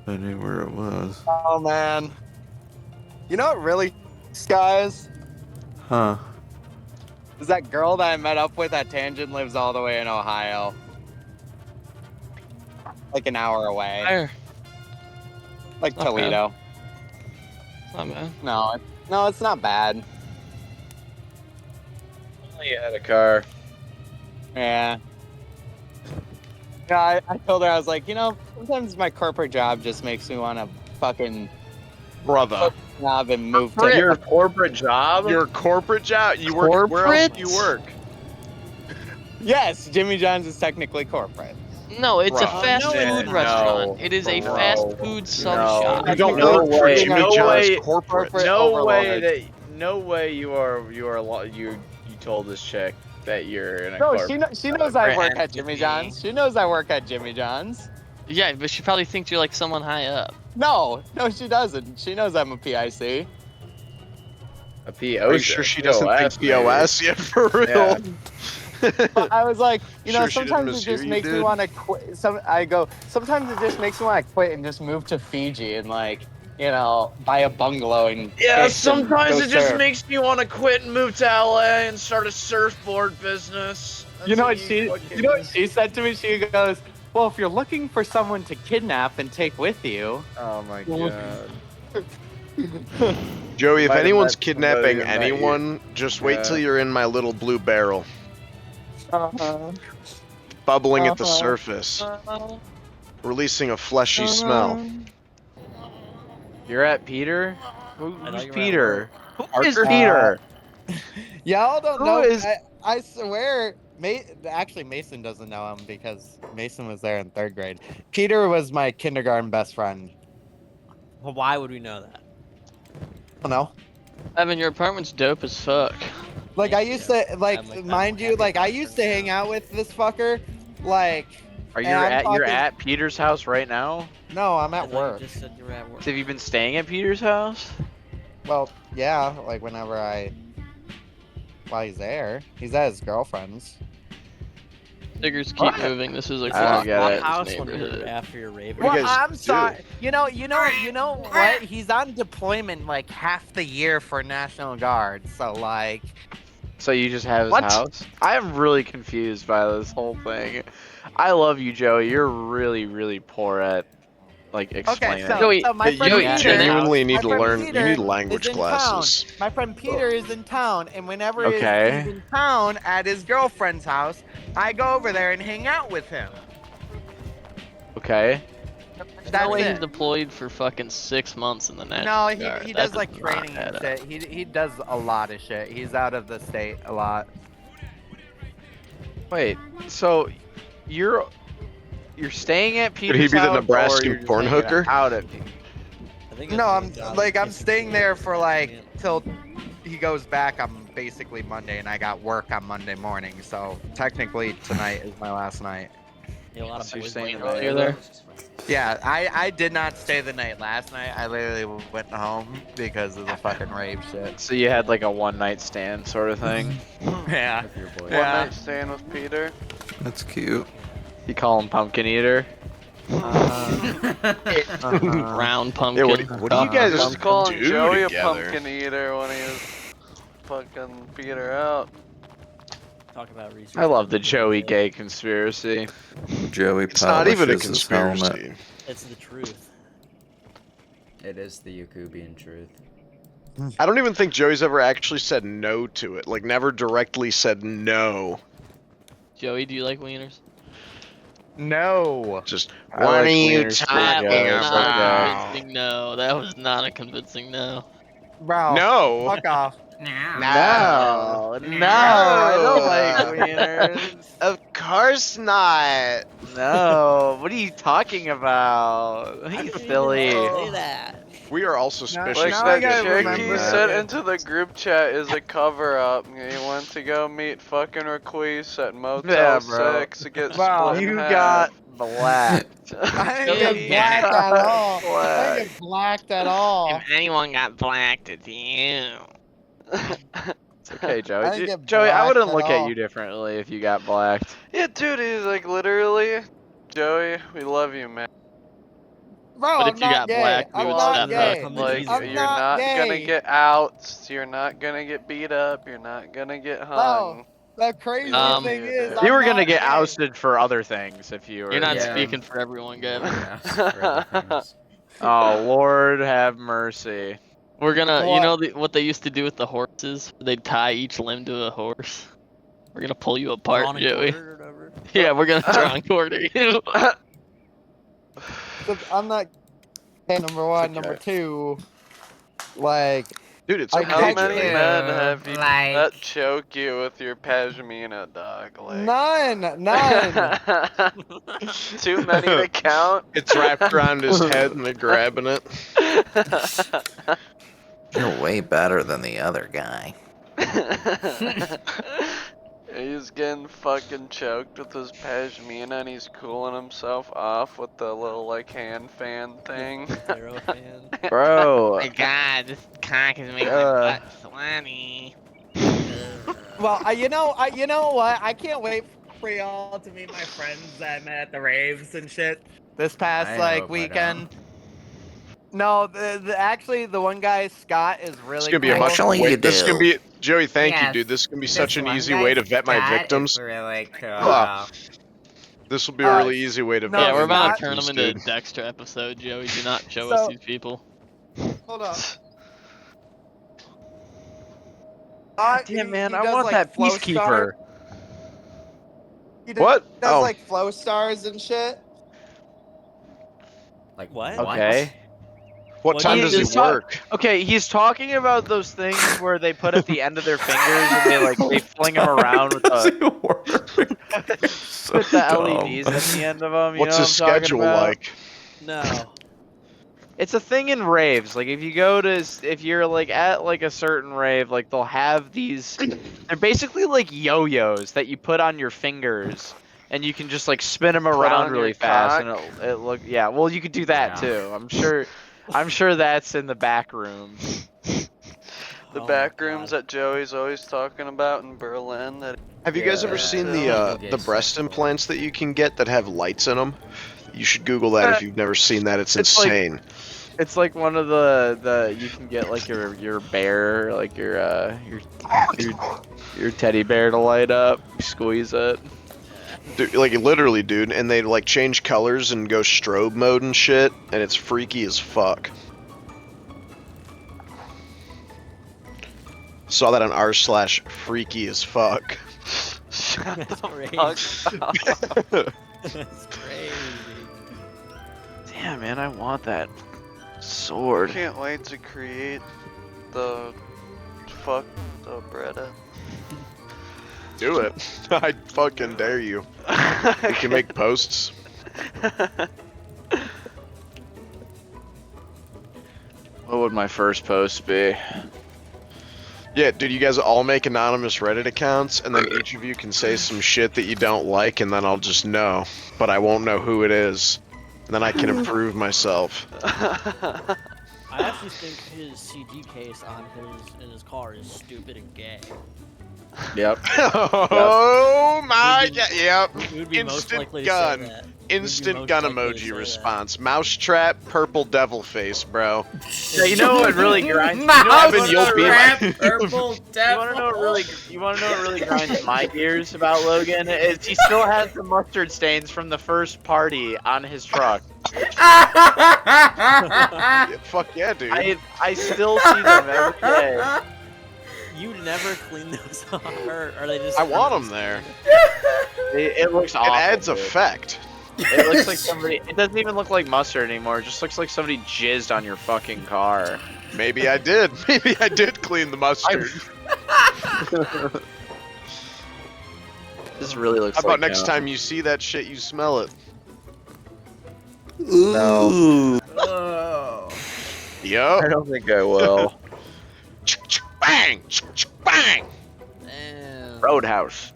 I knew where it was. Oh man. You know what really guys? Huh. Is that girl that I met up with at Tangent lives all the way in Ohio. Like an hour away. Where? Like Not bad. Toledo. It's not bad. No, it's not bad. Well, you had a car. Yeah. Yeah, I told her, I was like, sometimes my corporate job just makes me want to fucking Brother. job and move to. Your corporate job? Your corporate job? You work where else do you work? Yes, Jimmy John's is technically corporate. No, it's a Bruh. fast No, food it's restaurant. It is a Bro. fast food sub No. shop. You don't No work for way. Jimmy No John's way. corporate. Corporate No way overlord. that. No way you told this chick that you're in a No, corporate. she knows I work Corporate at Jimmy entity. John's. She knows I work at Jimmy John's. Yeah, but she probably thinks you're like someone high up. No, she doesn't. She knows I'm a PIC. A PO. Are you sure she doesn't think POS? Yeah, for real. Yeah. But I was like, Sure she didn't sometimes it mishear just you, makes me dude? want to quit. Sometimes it just makes me want to quit and just move to Fiji and buy a bungalow and Yeah, fish sometimes and it go just surf. makes me want to quit and move to LA and start a surfboard business. You know what That's she said to me? She goes, "Well, if you're looking for someone to kidnap and take with you." Oh my god. Joey, if Might have anyone's met kidnapping somebody that anyone, just wait Yeah. till you're in my little blue barrel, Uh-huh. bubbling at the Uh-huh. surface, releasing a fleshy smell. You're at Peter? I thought Who's you were at Peter? Who is Parker? Peter? Y'all don't Who know. is- I swear. Actually, Mason doesn't know him because Mason was there in 3rd grade. Peter was my kindergarten best friend. Well, why would we know that? I don't know. Evan, your apartment's dope as fuck. Like I used to I'm like, mind you, like I used to hang out with this fucker. Like Are you And I'm you're talking- at Peter's house right now? no, I'm I at thought you work. just said you were at work. So have you been staying at Peter's house? Well, yeah, like while he's there, he's at his girlfriend's. Figures keep What? moving. This is a I clock get My it. house when you're neighborhood. after your rave. What do you guys I'm sorry. do? You know what? He's on deployment like half the year for National Guard. So like, So you just have his What? house? I am really confused by this whole thing. I love you, Joey. You're really, really poor at explaining. Joey, so my you friend Joey, Peter, genuinely need my to friend learn. You Peter need language is in classes. town. My friend Peter is in town, and whenever Okay. he's in town at his girlfriend's house, I go over there and hang out with him. Okay. There's That's no way he's it. deployed for fucking 6 months in the No, National he Guard. he That does like not training add and up. shit. He does a lot of shit. He's out of the state a lot. Wait. So you're staying at Peter's Could he be the house, or Nebraskan you're just porn hanging hooker? Out at I think No, I'm staying there for till he goes back. I'm basically Monday, and I got work on Monday morning. So technically tonight is my last night. A lot of So you're boys staying like the You're night? there. Yeah, I did not stay the night last night. I literally went home because of the fucking rave shit. So you had like a one night stand sort of thing. Yeah. with your boys. Yeah. One night stand with Peter. That's cute. You call him Pumpkin Eater. Round Yeah, pumpkin. what do you guys Just calling do Joey together? a pumpkin eater when he was fucking Peter out. Talk about research. I love the Joey gay conspiracy. Joey It's not even a polishes his helmet. conspiracy. It's the truth. It is the Yakubian truth. I don't even think Joey's ever actually said no to it. Like, never directly said no. Joey, do you like wieners? No. Just, I what like are you wieners too, talking guys. Not a about? convincing no. That was not a convincing no. Bro. No. Fuck off. No, I don't like wieners. Of course not. No, what are you talking about? He's silly. Say that. We are all suspicious. Like now I of gotta that chick Joey. he remember. sent into the group chat is a cover up. He went to go meet fucking Requise at Motel Yeah, bro. 6 to get Wow, split in You half. got blacked. I Joey, didn't get blacked at all. I Black. didn't get blacked at all. If anyone got blacked, it's you. It's okay, I Joey. didn't get Joey, I blacked wouldn't at look all. at you differently if you got blacked. Yeah, dude, he's like literally, Joey, we love you, man. Bro, But I'm if you not got gay. black, we I'm would not step gay. up. Like, I'm you're not not gonna gay. get outs. You're not gonna get beat up. You're not gonna get hung. The crazy Um, thing is, You were I'm gonna not get gay. ousted for other things if you were. You're not Yeah. speaking for everyone, Gavin. Yeah, for other things. Oh Lord, have mercy. We're gonna, you What? know what they used to do with the horses? They'd tie each limb to a horse. We're gonna pull you apart, Drawn and Joey. quartered or whatever. Yeah, we're gonna draw and quarter you. So I'm not gay, number one. Number two, like, Dude, it's I okay. How can't many get- men have you Like- that choke you with your pashmina, dog? Like, none. Too many to count. It's wrapped around his head and they're grabbing it. You're way better than the other guy. He's getting fucking choked with his pashmina and he's cooling himself off with the little like hand fan thing. Arrow fan. Bro. God, this cock is making my butt sweaty. Well, you know what? I can't wait for y'all to meet my friends that I met at the raves and shit this past I like hope I weekend. No, actually the one guy Scott is really This is gonna be a cool. much. Actually, wait, you this is gonna do. be Joey. Thank Yes, you, dude. This is gonna be This such an one easy guy, way to vet my Scott, is victims. really cool. Ah. This will be a really easy way to no, vet Yeah, we're my about to Scott- turn victims, them into a dude. Dexter episode, Joey. Do not show us So- these people. Hold up. Damn man, he I does, want like, that flow peacekeeper. star- He does, What? does Oh. like flow stars and shit. Like What? Okay. What What time do does you he just talk- work? Okay, he's talking about those things where they put at the end of their fingers and they fling them around with the, with the LEDs at the end of them. You What's know his what I'm talking schedule about? like? No. It's a thing in raves. Like if you go to, if you're like at like a certain rave, like they'll have these. They're basically like yo-yos that you put on your fingers, and you can just like spin them around on really your fast, cock? and it look. Yeah, well you could do that Yeah. too. I'm sure that's in the back room. The Oh my back rooms God. that Joey's always talking about in Berlin. That Have you guys Yeah. ever seen Yeah. the breast implants that you can get that have lights in them? You should Google that if you've never seen that. It's It's like- insane. It's like one of the you can get like your bear, like your teddy bear to light up. You squeeze it. Dude, like literally, dude, and they like change colors and go strobe mode and shit, and it's freaky as fuck. Saw that on r/freaky as fuck. Shut That's the crazy. fuck up. That's crazy. Damn man, I want that I sword. can't wait to create the fuck the Bretta. Do it. I fucking dare you. We can make posts. What would my first post be? Yeah, dude, you guys all make anonymous Reddit accounts, and then each of you can say some shit that you don't like, and then I'll just know. But I won't know who it is. And then I can improve myself. I actually think his CG case on in his car is stupid and gay. Yep. Oh my god, yep. Who would be most Instant likely gun. to say that? Instant most gun likely to emoji say that? response. Mousetrap, purple devil face, bro. Yeah, you know what really grinds? Evan, you'll be Mouse my- purple You want to know what really? You want to know what really grinds my gears about Logan? Is he still has the mustard stains from the first party on his truck. Yeah, fuck yeah, dude. I still see them every day. You never clean those off, or are they just? I want them there. It looks It awful. adds dude. effect. It looks like somebody. It doesn't even look like mustard anymore. It just looks like somebody jizzed on your fucking car. Maybe I did. Maybe I did clean the mustard. This really looks. How about like next time you see that shit, you smell it? No. Oh. Yup. I don't think I will. Bang! Bang! Damn. Roadhouse.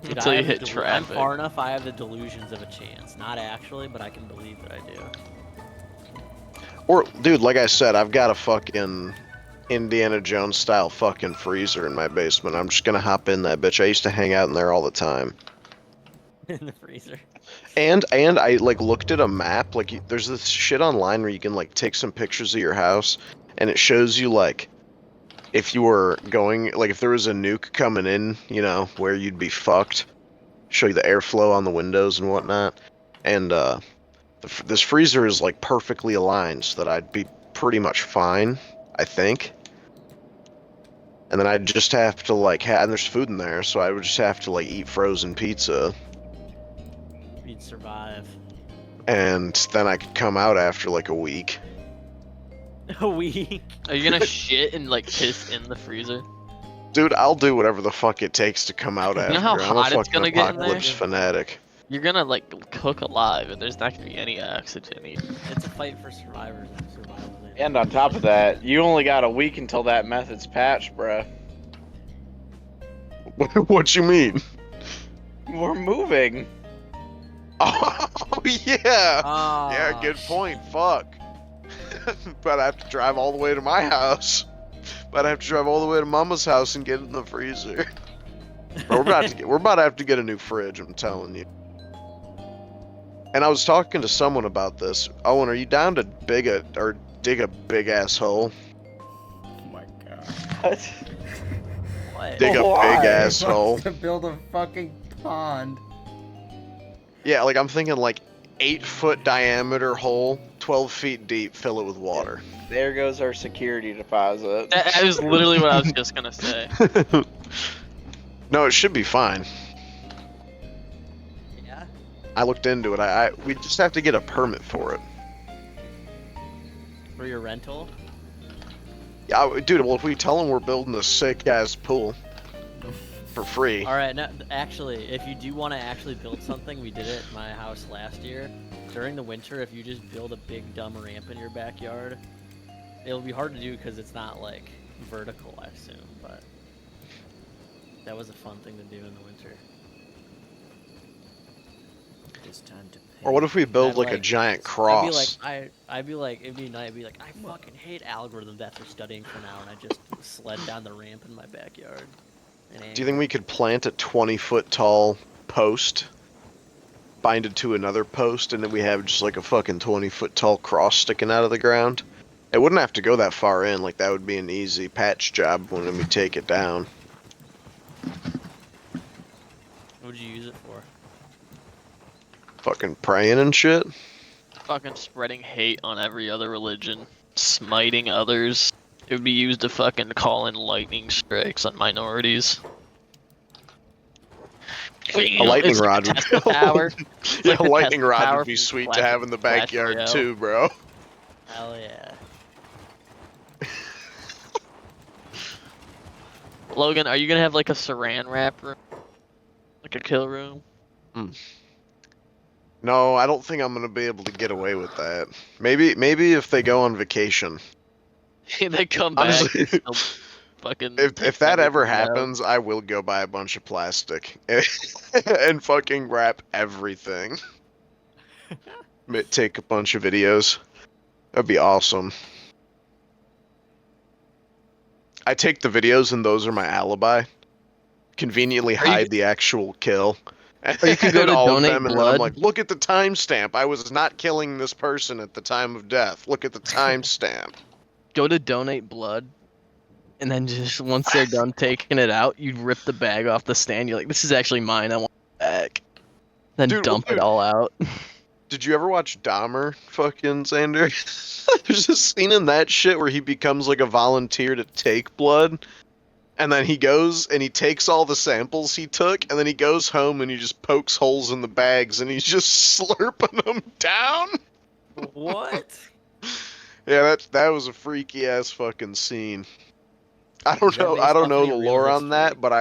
Dude, Until I you have the hit I'm traffic. far enough. I have the delusions of a chance. Not actually, but I can believe that I do. Or, dude, like I said, I've got a fucking Indiana Jones style fucking freezer in my basement. I'm just gonna hop in that bitch. I used to hang out in there all the time. In the freezer. And I like looked at a map. Like there's this shit online where you can like take some pictures of your house, and it shows you like if you were going like if there was a nuke coming in, you know, where you'd be fucked. Show you the airflow on the windows and whatnot. And this freezer is like perfectly aligned so that I'd be pretty much fine, I think. And then I'd just have to like and there's food in there, so I would just have to like eat frozen pizza. You'd survive. And then I could come out after like a week. A week. Are you gonna shit and like piss in the freezer? Dude, I'll do whatever the fuck it takes to come out after. know how I'm a hot it's fucking gonna get in there? apocalypse fanatic. You're gonna like cook alive, and there's not gonna be any oxygen. It's a fight for survivors and survival. And on top of that, you only got a week until that method's patched, bruh. What you mean? We're moving. Oh yeah. Oh, Yeah, good point. Fuck. But I have to drive all the way to my house. But I have to drive all the way to Mama's house and get it in the freezer. Bro, we're about to have to get a new fridge, I'm telling you. And I was talking to someone about this. Owen, are you down to dig a big ass hole? Oh my god. What? What? Dig a Why? big ass hole. To build a fucking pond. Yeah, like I'm thinking like 8-foot diameter hole, 12 feet deep, fill it with water. There goes our security deposit. That was literally what I was just gonna say. No, it should be fine. Yeah. I looked into it. We just have to get a permit for it. For your rental. Yeah, dude. Well, if we tell them we're building a sick ass pool for free. All right. No, actually, if you do want to actually build something, we did it at my house last year. During the winter, if you just build a big dumb ramp in your backyard, it'll be hard to do because it's not like vertical, I assume. But that was a fun thing to do in the winter. It's time to pay. Or what if we build I'd like a like- giant cross? I'd be like, it'd be nice. I'd be like, I fucking hate algorithms after studying for an hour, and I just sled down the ramp in my backyard. Do you think we could plant a 20-foot tall post, bind it to another post, and then we have just like a fucking 20-foot tall cross sticking out of the ground? It wouldn't have to go that far in. Like that would be an easy patch job when we take it down. What would you use it for? Fucking praying and shit. Fucking spreading hate on every other religion, smiting others. It would be used to fucking call in lightning strikes on minorities. A lightning rod would Tesla power. It's Yeah, like a the lightning Tesla rod power would be from sweet to Clash- have in the Clash backyard Royale. too, bro. Hell yeah. Logan, are you gonna have like a saran wrap room? Like a kill room? No, I don't think I'm gonna be able to get away with that. Maybe if they go on vacation. They come back Honestly, and still fucking If that ever everything out. happens, I will go buy a bunch of plastic and fucking wrap everything. Take a bunch of videos. That'd be awesome. I take the videos and those are my alibi. Conveniently Or you hide the actual kill. Or you could go And to all of donate them, and then I'm blood. like, look at the timestamp. I was not killing this person at the time of death. Look at the timestamp. Go to donate blood, and then just once they're done taking it out, you rip the bag off the stand. You're like, this is actually mine. I want it back. Then Dude, dump dude. it all out. Did you ever watch Dahmer, fucking Xander? There's a scene in that shit where he becomes like a volunteer to take blood, and then he goes and he takes all the samples he took, and then he goes home and he just pokes holes in the bags and he's just slurping them down. What? Yeah, that was a freaky ass fucking scene. I don't Is that know. based I don't off know any the real lore on history? that, but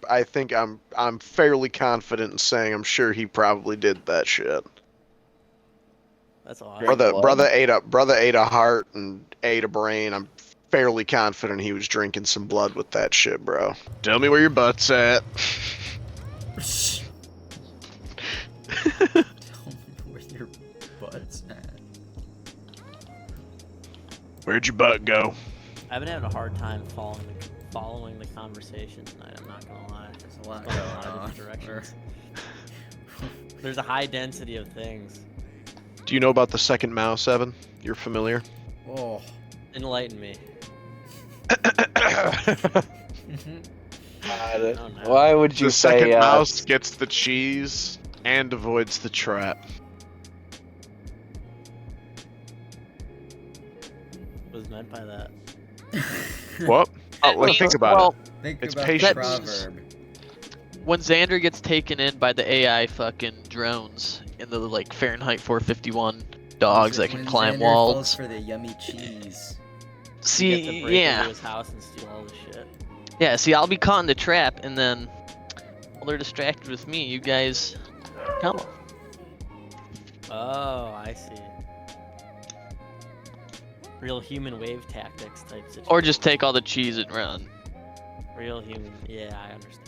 I think I'm fairly confident in saying I'm sure he probably did that shit. That's awesome. Brother ate a heart and ate a brain. I'm fairly confident he was drinking some blood with that shit, bro. Tell me where your butt's at. Tell me where your butt's at. Where'd your butt go? I've been having a hard time following the conversation tonight. I'm not gonna lie. There's a lot Going in a going lot of on. different directions. There's a high density of things. Do you know about the second mouse, Evan? You're familiar? Oh. Enlighten me. God, Oh, no. why would you The say second yes? mouse gets the cheese and avoids the trap. What was meant by that? What? Oh, like, think about it. Think It's about patience. the proverb. When Xander gets taken in by the AI fucking drones in the like Fahrenheit 451 dogs that can When climb Xander falls walls. for the yummy cheese. You get to See, break into yeah, his house and steal all the shit. yeah. See, I'll be caught in the trap, and then while they're distracted with me, you guys come. Oh, I see. Real human wave tactics type situation. Or just take all the cheese and run. Real human. Yeah, I understand.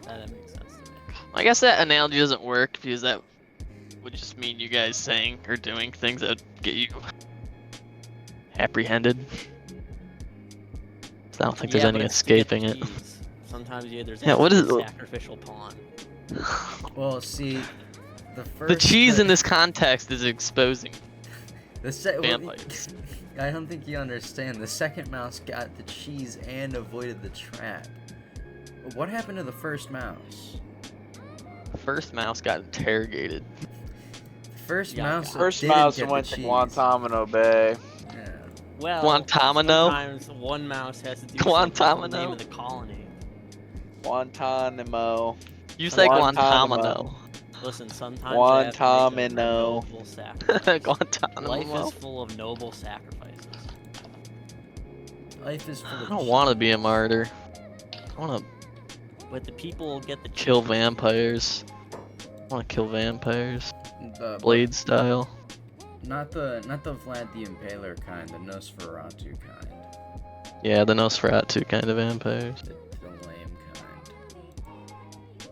That makes sense to me. I guess that analogy doesn't work because that would just mean you guys saying or doing things that would get you apprehended. I don't think there's Yeah, any but it's to get escaping the it. cheese. Sometimes there's Yeah, what is actually it? a sacrificial pawn. Well, see, the first. The cheese in this context is exposing. well, vampires. I don't think you understand. The second mouse got the cheese and avoided the trap. But what happened to the first mouse? First mouse got interrogated. The first Yeah, mouse. First didn't mouse get the went to cheese. Guantanamo Bay. Yeah. Well, Guantanamo? sometimes one mouse has to do something with the Guantanamo? name of the colony. Guantanamo. You say Guantanamo. Guantanamo. Listen, sometimes they have to make a Guantanamo. noble sacrifice. Guantanamo. Life is full of noble sacrifices. Life is full I of. don't want to be a martyr. I want to But the people get the kill cheese. vampires. I want to kill vampires. The Blade style. Not the Vlad the Impaler kind, the Nosferatu kind. Yeah, the Nosferatu kind of vampires. The lame kind.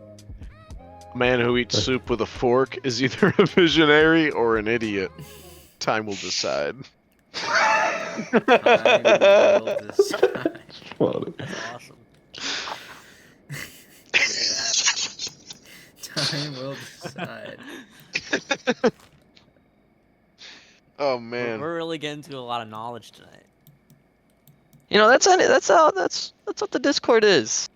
A man who eats soup with a fork is either a visionary or an idiot. Time will decide. Time will decide. That's awesome. Time will decide. Oh We're, man. we're really getting to a lot of knowledge tonight. You know, that's what the Discord is.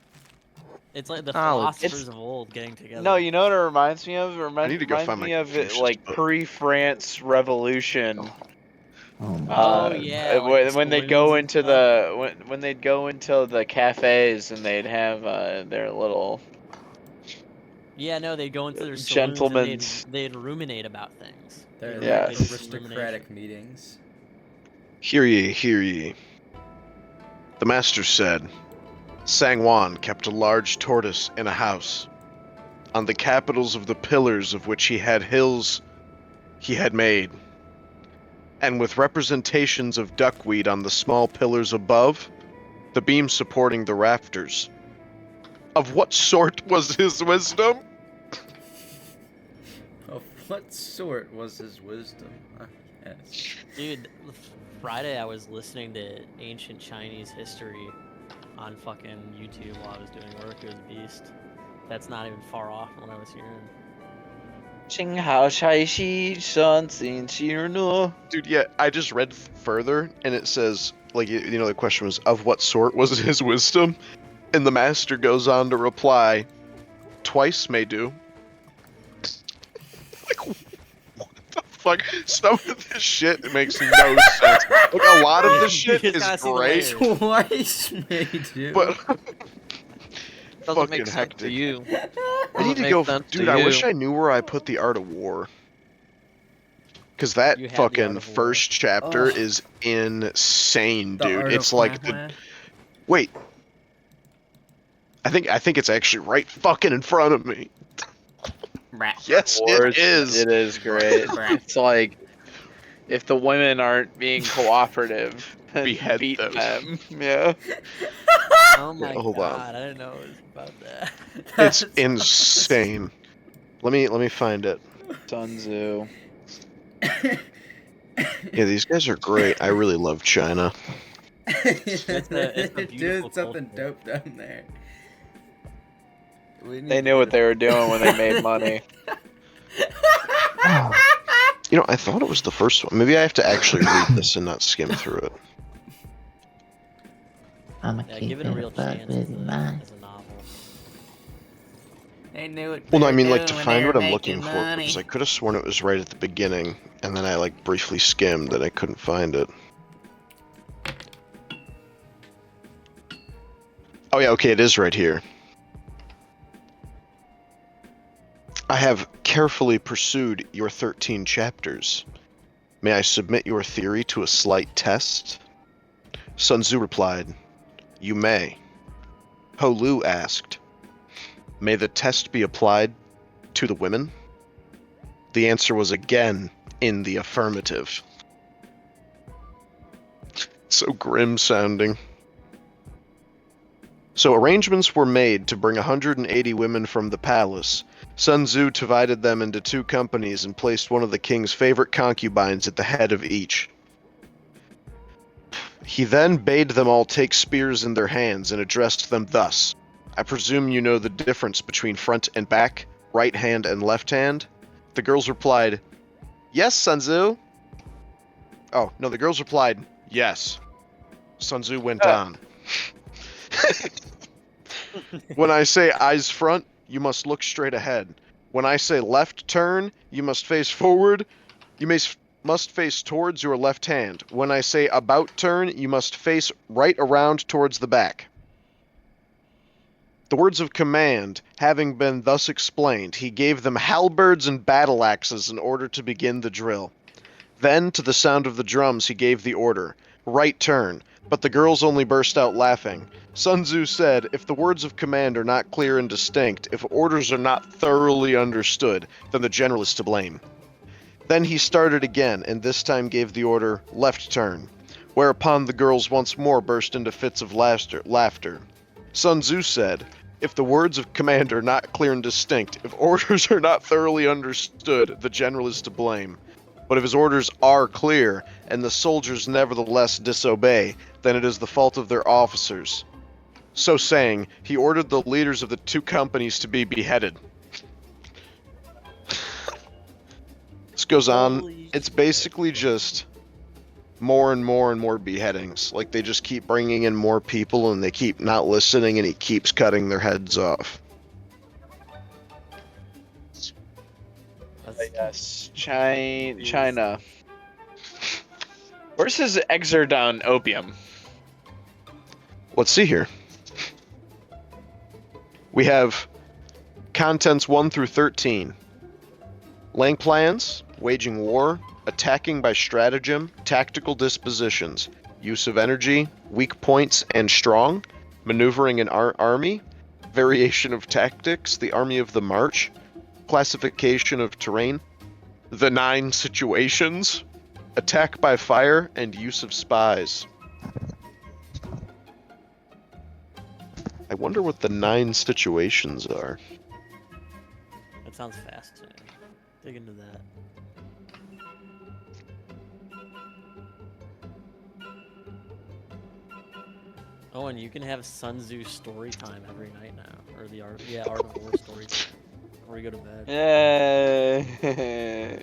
It's like the Knowledge. philosophers of old getting together. No, you know what it reminds me of? It I need to go reminds find me my of it Confucius like book. pre-France Revolution. Oh, yeah, like when, the when they'd go saloons into and the when they'd go into the cafes and they'd have their little Yeah, no, they'd go into their saloons and Gentlemen's- they'd ruminate about things. They're Yeah. like They'd do aristocratic rumination. meetings. Hear ye, hear ye. The master said, Sangwon kept a large tortoise in a house. On the capitals of the pillars of which he had hills he had made, and with representations of duckweed on the small pillars above, the beam supporting the rafters. Of what sort was his wisdom? Of what sort was his wisdom? Yes. Dude, Friday I was listening to ancient Chinese history on fucking YouTube while I was doing work. It was a beast. That's not even far off from what I was hearing. Dude, yeah, I just read further, and it says, like, you know, the question was, of what sort was his wisdom? And the master goes on to reply, twice may do. Like, what the fuck? Some of this shit makes no sense. Like, a lot of this You shit just is gotta see the great, layers. Twice may do. but Doesn't fucking make sense hectic. to you. I need to go, dude, I wish I knew where I put the Art of War. Because that You have the Art fucking of War. first chapter Ugh. is insane, The dude. art It's of like Wah-wah. wait. I think it's actually right fucking in front of me. Yes, Wars, it is. It is great. It's like if the women aren't being cooperative, then Behead beat them. them. Yeah. Oh my hold on. god, I didn't know it was about that. It's That's- insane. Let me find it. Sun Tzu. Yeah, these guys are great. I really love China. it's a They're beautiful doing something culture. dope down there. We need They to knew get what a- they were doing when they made money. You know, I thought it was the first one. Maybe I have to actually read this and not skim through it. I'ma Yeah, keep give it a real chance with mine. as a novel. They knew it. Well, no, I mean, like, to find what I'm looking for, because I could have sworn it was right at the beginning, and then I, like, briefly skimmed and I couldn't find it. Oh, yeah, okay, it is right here. I have carefully pursued your 13 chapters. May I submit your theory to a slight test? Sun Tzu replied, You may. Ho Lu asked, May the test be applied to the women? The answer was again in the affirmative. So grim sounding. So arrangements were made to bring 180 women from the palace. Sun Tzu divided them into 2 companies and placed one of the king's favorite concubines at the head of each. He then bade them all take spears in their hands and addressed them thus. I presume you know the difference between front and back, right hand and left hand? The girls replied, Yes, Sun Tzu. Oh, no, the girls replied, Yes. Sun Tzu went on. When I say eyes front, you must look straight ahead. When I say left turn, you must face forward. You must face towards your left hand. When I say about turn, you must face right around towards the back. The words of command having been thus explained, he gave them halberds and battle axes in order to begin the drill. Then, to the sound of the drums, he gave the order, right turn, but the girls only burst out laughing. Sun Tzu said, if the words of command are not clear and distinct, if orders are not thoroughly understood, then the general is to blame. Then he started again, and this time gave the order, left turn, whereupon the girls once more burst into fits of laughter. Sun Tzu said, if the words of command are not clear and distinct, if orders are not thoroughly understood, the general is to blame. But if his orders are clear, and the soldiers nevertheless disobey, then it is the fault of their officers. So saying, he ordered the leaders of the 2 companies to be beheaded. This goes on. It's basically just more and more and more beheadings. Like, they just keep bringing in more people, and they keep not listening, and he keeps cutting their heads off. Yes, China. Where's his Exerdon opium? Let's see here. We have contents 1 through 13. Laying plans, waging war, attacking by stratagem, tactical dispositions, use of energy, weak points and strong, maneuvering an army, variation of tactics, the army of the march, classification of terrain, the 9 situations, attack by fire, and use of spies. I wonder what the 9 situations are. That sounds fascinating. Dig into that. Oh, and you can have Sun Tzu story time every night now, or the Art of War story time before you go to bed. Yeah.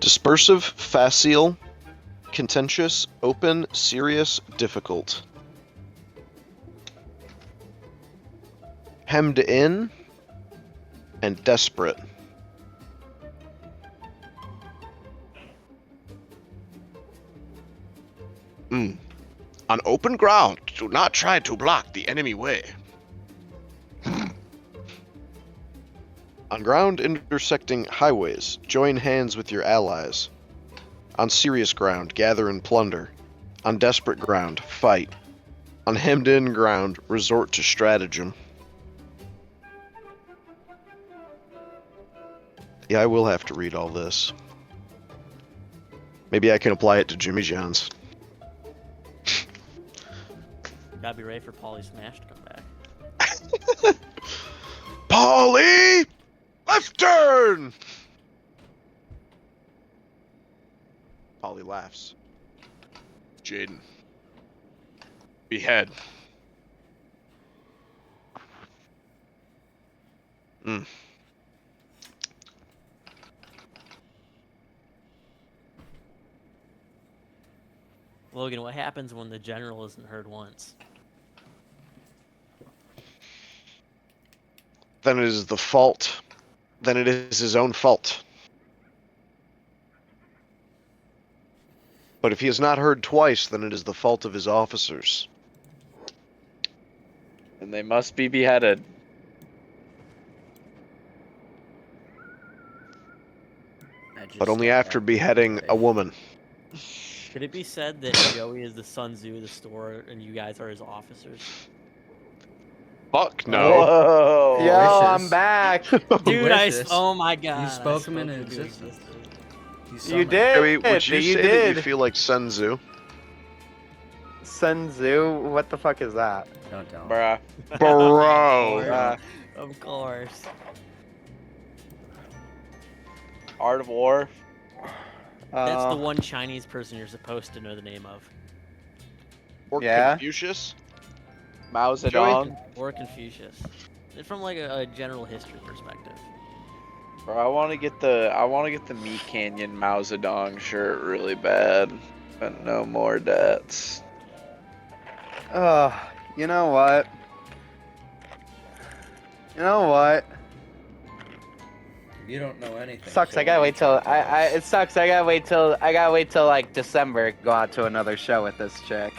Dispersive, facile, contentious, open, serious, difficult. Hemmed in, and desperate. On open ground, do not try to block the enemy way. On ground intersecting highways, join hands with your allies. On serious ground, gather and plunder. On desperate ground, fight. On hemmed-in ground, resort to stratagem. Yeah, I will have to read all this. Maybe I can apply it to Jimmy John's. Gotta be ready for Paulie Smash to come back. Paulie! Left turn! Paulie laughs. Jaden. Behead. Logan, what happens when the general isn't heard once? Then it is the fault. Then it is his own fault. But if he is not heard twice, then it is the fault of his officers. And they must be beheaded. But only after beheading a woman. Could it be said that Joey is the Sun Tzu of the store and you guys are his officers? Fuck no. Whoa. Yo, I'm Wishes. back. Dude, Wishes. oh my god. You I spoke him into you existence. existed. You did. Joey, would you you say did. that you feel like Sun Tzu? Sun Tzu? What the fuck is that? Don't tell him. Bruh. Bro. Of course. Art of War. That's the one Chinese person you're supposed to know the name of. Or Yeah. Confucius? Mao Zedong. Or Confucius. It's from like a general history perspective. Bro, I want to get the Meat Canyon Mao Zedong shirt really bad, but no more debts. You know what? You know what? You don't know anything. Sucks. so I gotta what wait are you till it sucks. I gotta wait till like December to go out to another show with this chick.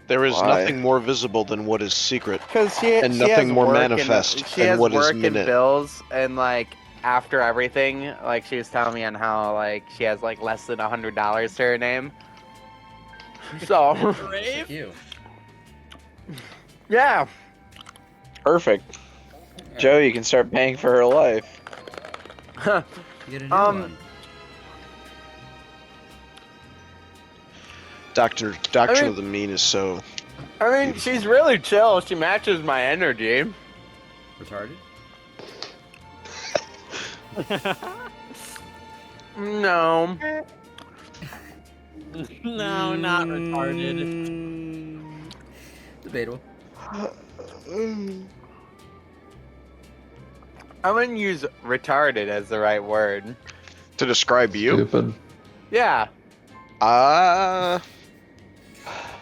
There is Why? nothing more visible than what is secret. Cause she And she nothing has more work manifest and, she than has what is work and minute. bills and like after everything, like she was telling me on how like she has like less than $100 to her name. So Like you. yeah. Perfect. Joe, you can start paying for her life. Get a new Um, one. Doctrine mean- of the Mean is so... I mean, she's really chill. She matches my energy. Retarded? No. No, not retarded. Debatable. I wouldn't use retarded as the right word. To describe you? Stupid. Yeah.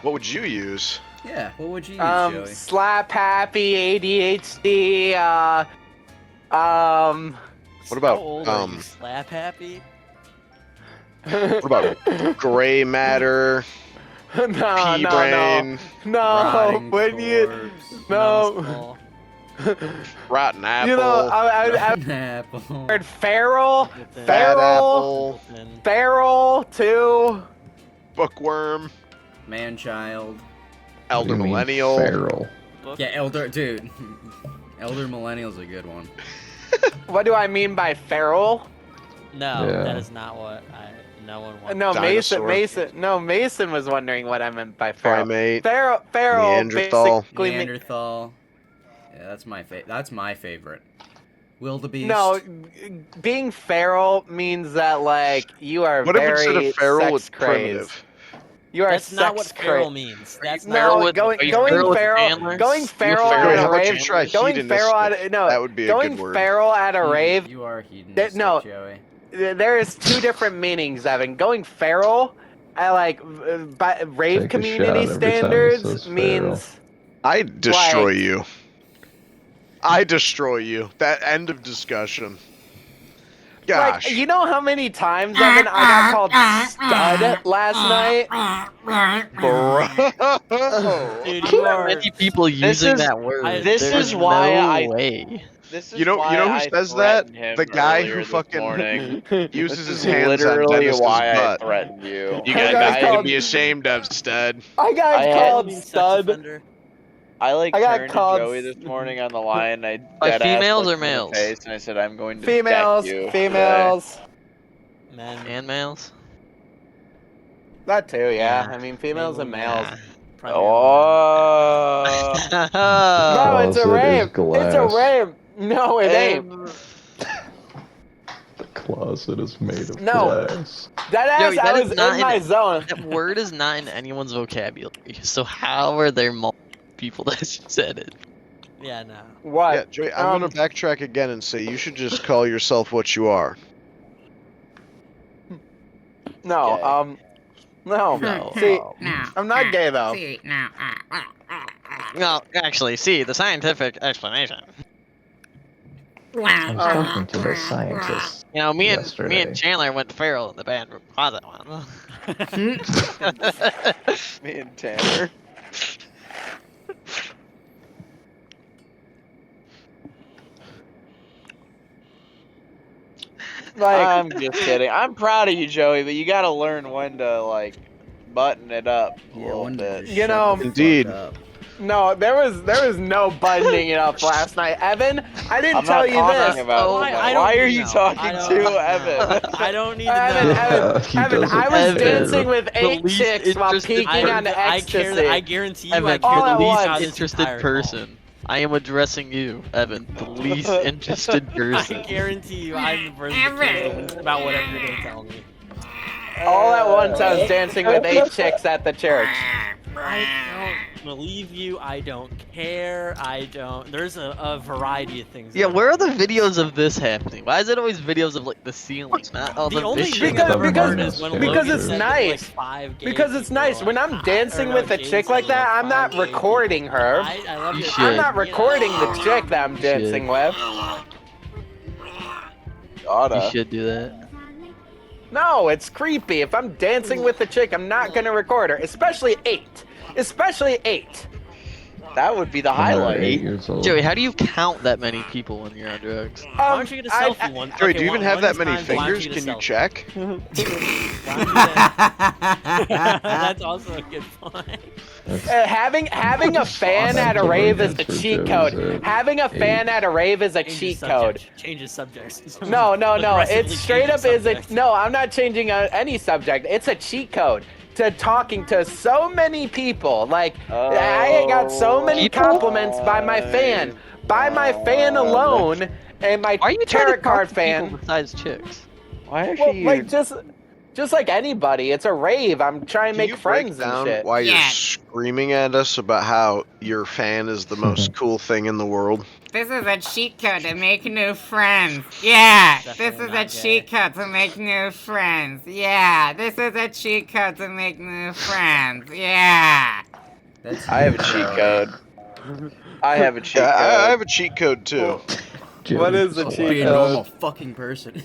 What would you use? Yeah, what would you use, Joey? Slap happy, ADHD, What about, How old are you? Slap happy? What about gray matter, no, pea no, brain, no, Rotting when you, corpse. no, Numbskull, rotten apple, you know, I Apple. heard feral, Wilton, bad feral, apple, Wilton. feral too. bookworm, Man-child. elder What do you mean millennial. Feral. Book- Yeah, elder, dude. Elder millennial's a good one. What do I mean by feral? No, Yeah. that is not what no one wants. No, Dinosaur. Mason was wondering what I meant by feral. Primate, Feral, Neanderthal. basically mean- Neanderthal. Yeah, that's my favorite. Wildebeest. No, being feral means that like you are What if very instead of feral sex it's crazed. primitive? You are That's sex not what feral crazed. means. That's No, not going are you feral with feral, antlers? going feral Wait, at how a about you rave. try Going feral hedonistic? at no, That would be a going good word. feral at a rave. You are hedonistic, no. Joey. There is two different meanings, Evan. Going feral at like by rave Take a community shot every time it standards says means I destroy Like- you. I destroy you. That end of discussion. Gosh. like you know how many times Evan I got called stud last night. Bro. Dude, you are. Many people using is- that word. this There's is why no I- way. This is You know why who I says that? threatened him The guy earlier who this fucking morning. uses This his is hands on literally Dennis's why I butt. threatened you. You Hey, got guys, nothing to called- be ashamed of, stud. I got I had- called Mean sex stud. offender. I like I got turned called- to Joey this morning on the line. I By dead-ass females looked or him in the males? face, and I said, "I'm going to Females, deck you females. Men. And males? That too, yeah. Yeah. I mean, females and Mainly males. men. today." Primarily Oh. No, it's a Closet is rape. It's a glass. rape. No, it ain't. The closet is made of No. glass. That ass, Joey, that I is was not in my in- zone. That word is not in anyone's vocabulary. So how are there multiple people that said it? Yeah, no. What? Yeah, Joey, I'm gonna Um, backtrack again and say you should just call yourself what you are. No, Yeah. No. No. See, No. I'm not gay though. See, no. No, actually, see the scientific explanation. I was talking to the scientists. You know, me yesterday. and Chandler went feral in the band closet one. Me and Tanner. I'm just kidding. I'm proud of you, Joey, but you gotta learn when to like button it up a little bit. You know, Indeed. No, there was no buttoning it up last night, Evan. I didn't tell you this. Why are you talking to Evan? I don't need to Evan, know. Evan, I was Evan, dancing with the 8 least chicks while interested peeking on the ecstasy. I guarantee you, I Evan, care all the at least once. about this interested entire person. I am addressing you, Evan, the least interested call. person. I guarantee you, I'm the person that cares the least about whatever you're gonna tell me. All at once, I was dancing with 8 chicks at the church. I don't believe you. I don't care. I don't. There's a variety of things. Yeah, that where are the videos of this happening? Why is it always videos of like the ceiling, not all The the only visuals? thing Because- I've ever because- heard is when because Logan it's said that, nice. like, 5 gay Because it's people, nice. When I'm like, dancing or with no, a James chick like said, that, I'm 5 not gay people. recording her. I love You your should. I'm not you know. recording the chick that I'm You dancing should. with. You should do that. No, it's creepy. If I'm dancing with a chick, I'm not gonna record her. Especially 8. Especially 8. That would be the When they're 8 years old. Joey, how do you count that many people when you're on drugs? Why don't you get a selfie one? Joey, okay, do you even one- have one that many time, why don't fingers? you get a Can you selfie? check? Why don't you get- That's also a good point. Having a fan at a rave is a cheat code. Having a fan at a rave is a cheat code. Changes subjects. No. Aggressively It's straight up changes is a subjects. no. I'm not changing any subject. It's a cheat code to talking to so many people. Like I got so many compliments by my fan, alone, and my Why are you trying to tarot talk card to fan. people besides chicks? Well, like just like anybody, it's a rave. I'm trying to Can make you friends break and down shit. why you're Yeah. screaming at us about how your fan is the most cool thing in the world? This is a cheat code to make new friends. Yeah, this Definitely is a not cheat code to make new friends. Yeah, this is a cheat code to make new friends. Yeah. That's I have a cheat code. I have a cheat Yeah, code. I have a cheat code too. What is the cheat Be a code? normal fucking person.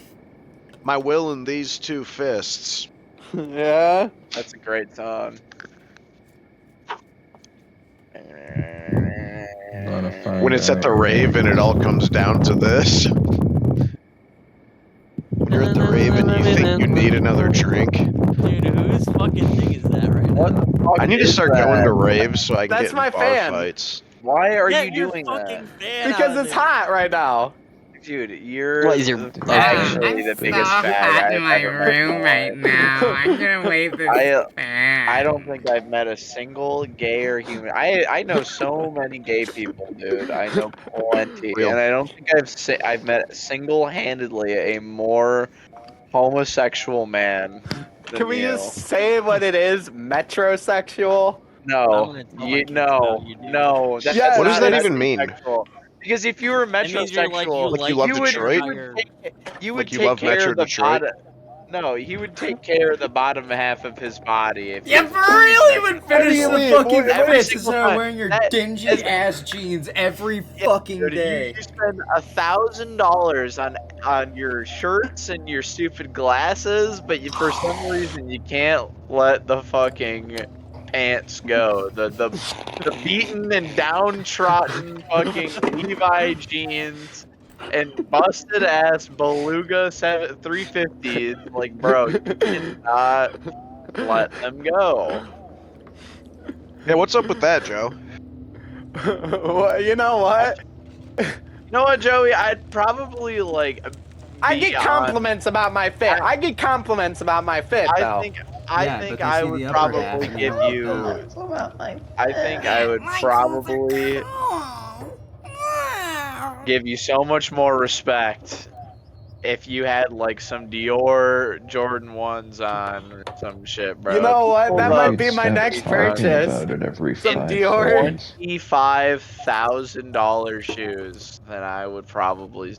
My will in these 2 fists. Yeah, that's a great song. When it's at the rave and it all comes down to this. When you're at the rave and you think you need another drink. Dude, whose fucking thing is that right now? I need to start going to raves so I can That's get my in bar fan. fights. Why are Get you your doing fucking that? fan Because out of it's there. hot right now. Dude, you're What is your actually the I'm biggest so fag hot I've in my ever met room in my right life. now. I'm gonna wave this fan. I don't think I've met a single gay or human. I know so many gay people, dude. I know plenty, Real. and I don't think I've met single-handedly a more homosexual man. Than Can we you. just say what it is? Metrosexual? I'm No, gonna tell my kids about you, dude. no. Yes. That's What does not that even mean? metrosexual. Because if you were That means you're metrosexual, Like you love you would, Detroit? you would Like you take love care Metro of the Detroit? bottom. No, he would take care of the bottom half of his body. If You really would finish do you the mean? fucking Every fist single instead of time. wearing your That- dingy that's- ass jeans every fucking Dude, day. You spend $1,000 on your shirts and your stupid glasses, but for some reason you can't let the fucking pants go. The beaten and downtrodden fucking Levi jeans and busted ass Beluga 350s. Like, bro, you cannot let them go. Yeah, what's up with that, Joe? Well, you know what? You know what, Joey? I'd probably like. I be get on- compliments about my fit. I get compliments about my fit, though. I think but they I see would the upper half probably and give they're you. like, I think I would probably give you so much more respect if you had like some Dior Jordan 1s on or some shit, bro. You know what? That Hold might up. be my next purchase. About it every Some 5 Dior. seconds. $25,000 shoes, then I would probably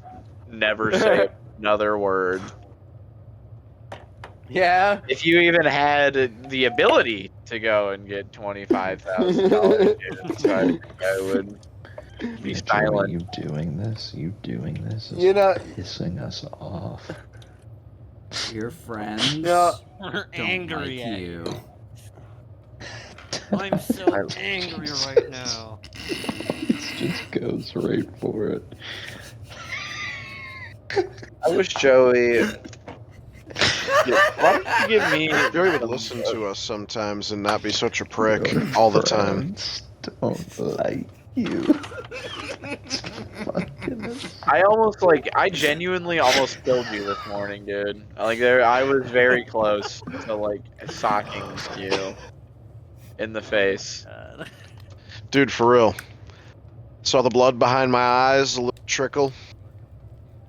never say another word. Yeah. If you even had the ability to go and get $25,000, so I think I would be silent. You doing this is You know- pissing us off. Your friends Yeah. We're don't angry like at you. I'm so angry right now. Just goes right for it. I wish Joey. Why don't you give me? Joey would listen to us sometimes and not be such a prick all the time. Friends don't like you. I genuinely almost killed you this morning, dude. I was very close to like socking you in the face. Dude, for real. Saw the blood behind my eyes, a little trickle.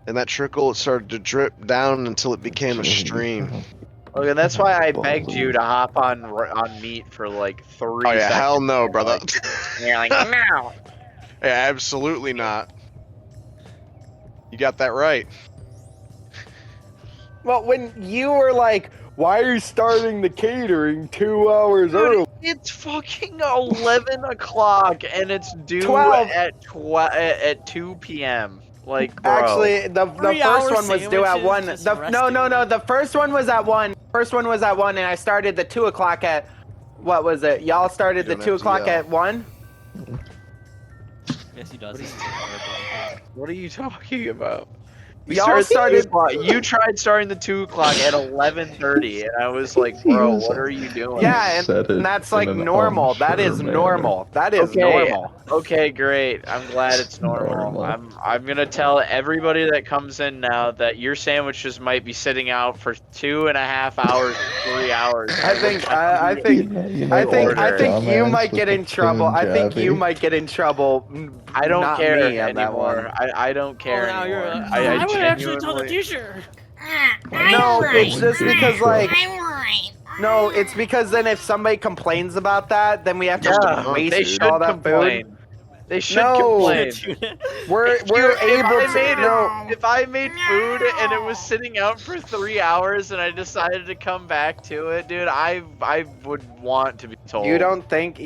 And that trickle, it started to drip down until it became a stream. Look, and that's why I begged you to hop on meat for like 3 Oh yeah, seconds. hell no, brother. And you're like, no. Yeah, absolutely not. You got that right. Well, when you were like, why are you starting the catering 2 hours early? It's fucking 11 o'clock and it's due 12. at 2 p.m. Like, bro. Actually, the 3 first hour one was due at sandwiches 1. just No. The first one was at 1. First one was at 1, and I started the 2 o'clock at. What was it? Y'all started the don't 2 have to o'clock yell. at 1? Yes, he does. What are you talking about? Y'all started. You tried starting the 2 o'clock at 11:30, and I was like, bro, what are you doing? Yeah, Said it and that's in like an normal. That unsure is manner. normal. That is Okay. normal. Okay, great. I'm glad it's normal. Normal. I'm gonna tell everybody that comes in now that your sandwiches might be sitting out for 2.5 hours, 3 hours. I think I think I think you might get in trouble. I think you might get in trouble. I don't not care me on that one. anymore. I don't care now you're. anymore. I would actually tell the genuinely- teacher. No, it's just because like. I'm right. No, it's because then if somebody complains about that, then we have to Yeah, waste they should all that complain. They should No. complain. We're able to no. If I made food and it was sitting out for 3 hours and I decided to come back to it, dude, I would want to be told. You don't think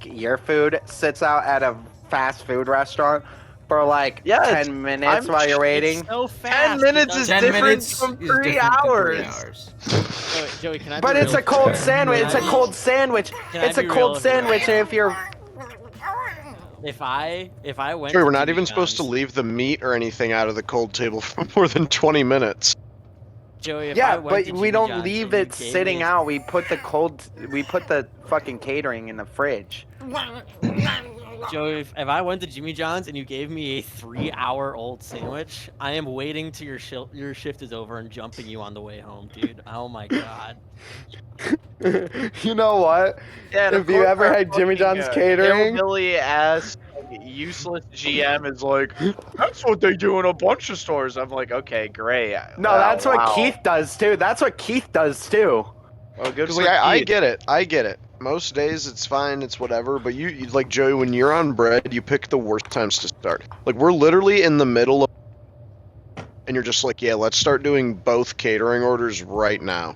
your food sits out at a fast food restaurant for like Yeah, it's- 10 minutes I'm while you're sh- waiting? So fast. 10 minutes is 10 different minutes from is 3 different than 3 hours. hours. Joey, can I? But be it's real? a cold sandwich. It's a Can I- cold sandwich. Can I It's a be cold real here? sandwich, and if you're If I went. Joey, to we're not Jimmy even supposed to John's- leave the meat or anything out of the cold table for more than 20 minutes. Joey, if I yeah, went but to we Jimmy don't John's leave and you it gave sitting me- out. We put the fucking catering in the fridge. Joey, if I went to Jimmy John's and you gave me a 3-hour-old sandwich, I am waiting till your shift is over and jumping you on the way home, dude. Oh my god. You know what? Yeah, and If of you course ever our had Jimmy fucking, John's catering- hillbilly ass useless GM is like, that's what they do in a bunch of stores. I'm like, okay, great. No, Wow, that's what wow. Keith does too. That's what Keith does too. Well, good Because for like I Keith. get it. Most days it's fine, it's whatever. But you like Joey, when you're on bread, you pick the worst times to start. Like we're literally in the middle of, and you're just like, yeah, let's start doing both catering orders right now.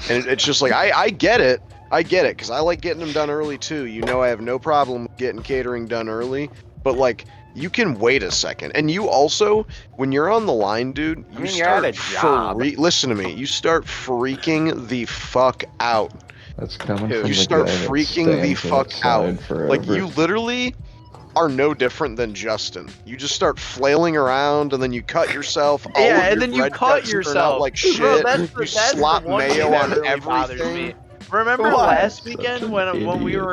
And it's just like I get it, because I like getting them done early too. You know, I have no problem with getting catering done early, but like. You can wait a second, and you also, when you're on the line, dude, you mean, you're at start a job. listen to me. You start freaking the fuck out. That's coming Dude, from You the start guy that freaking the stands fuck out. outside forever. Like you literally are no different than Justin. You just start flailing around, and then you cut yourself. All Yeah, of and your then you bread cut guts turn yourself. out like Bro, shit. that's You the slap one thing mayo that on really bothers everything. me. Remember What? last Such weekend an when we idiot.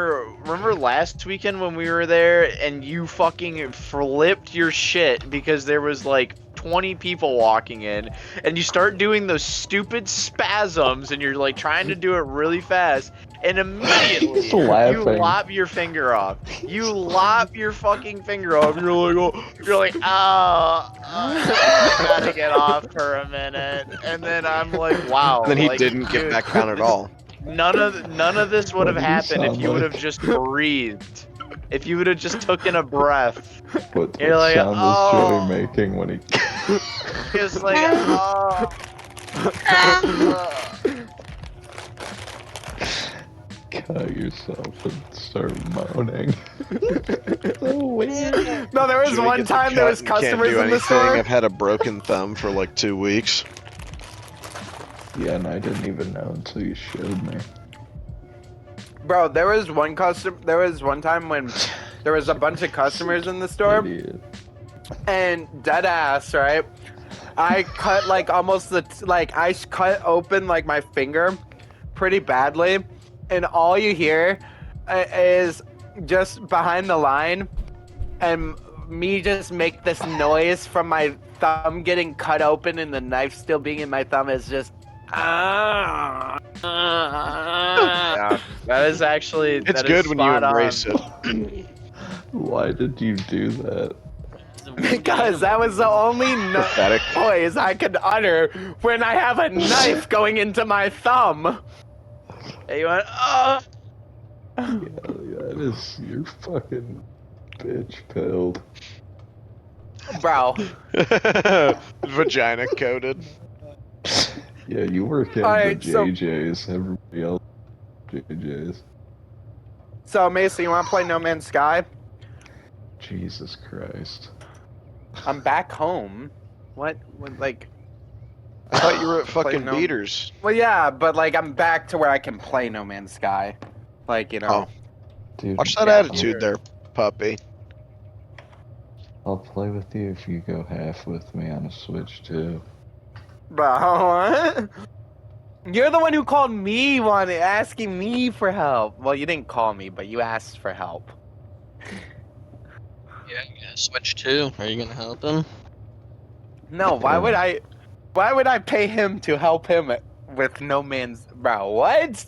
remember last weekend when we were there and you fucking flipped your shit because there was like 20 people walking in and you start doing those stupid spasms and you're like trying to do it really fast and immediately He's you laughing. lop your finger off. You lop your fucking finger off. You're like, oh, I gotta get off for a minute. And then I'm like, wow. And then he like, didn't get dude, back down at all. None of this would have What do you happened if sound you would have like? just breathed. If you would have just taken a breath. What You're like, sound oh. was Joey making when he... Just like, oh. Cut yourself and start moaning. No, there was Joey one gets a time there cut was and can't customers do in the anything. store. I've had a broken thumb for like 2 weeks. Yeah, and I didn't even know until you showed me. Bro, there was one time when there was a bunch of customers in the store, Idiot. and dead ass, right? I cut like almost I cut open like my finger pretty badly, and all you hear is just behind the line, and me just make this noise from my thumb getting cut open and the knife still being in my thumb is just. Yeah, that is actually. It's that good is when you spot embrace on. it. Why did you do that? Because that was the only Pathetic. noise I could utter when I have a knife going into my thumb. Hey, you went. Yeah, that is you're fucking bitch pilled. Bro. Vagina coated. Yeah, you work at Alright, the so- JJ's. Everybody else JJ's. So, Mason, you want to play No Man's Sky? Jesus Christ. I'm back home. What? Like... I thought you were at fucking no- Beaters. Well, yeah, but, like, I'm back to where I can play No Man's Sky. Like, you know... Dude, Watch that Yeah, attitude there, puppy. I'll play with you if you go half with me on a Switch too. Bro, what? You're the one who called me asking me for help. Well, you didn't call me, but you asked for help. Yeah, you gonna switch too? Are you gonna help him? No, why would I? Why would I pay him to help him with No Man's? Bro, what?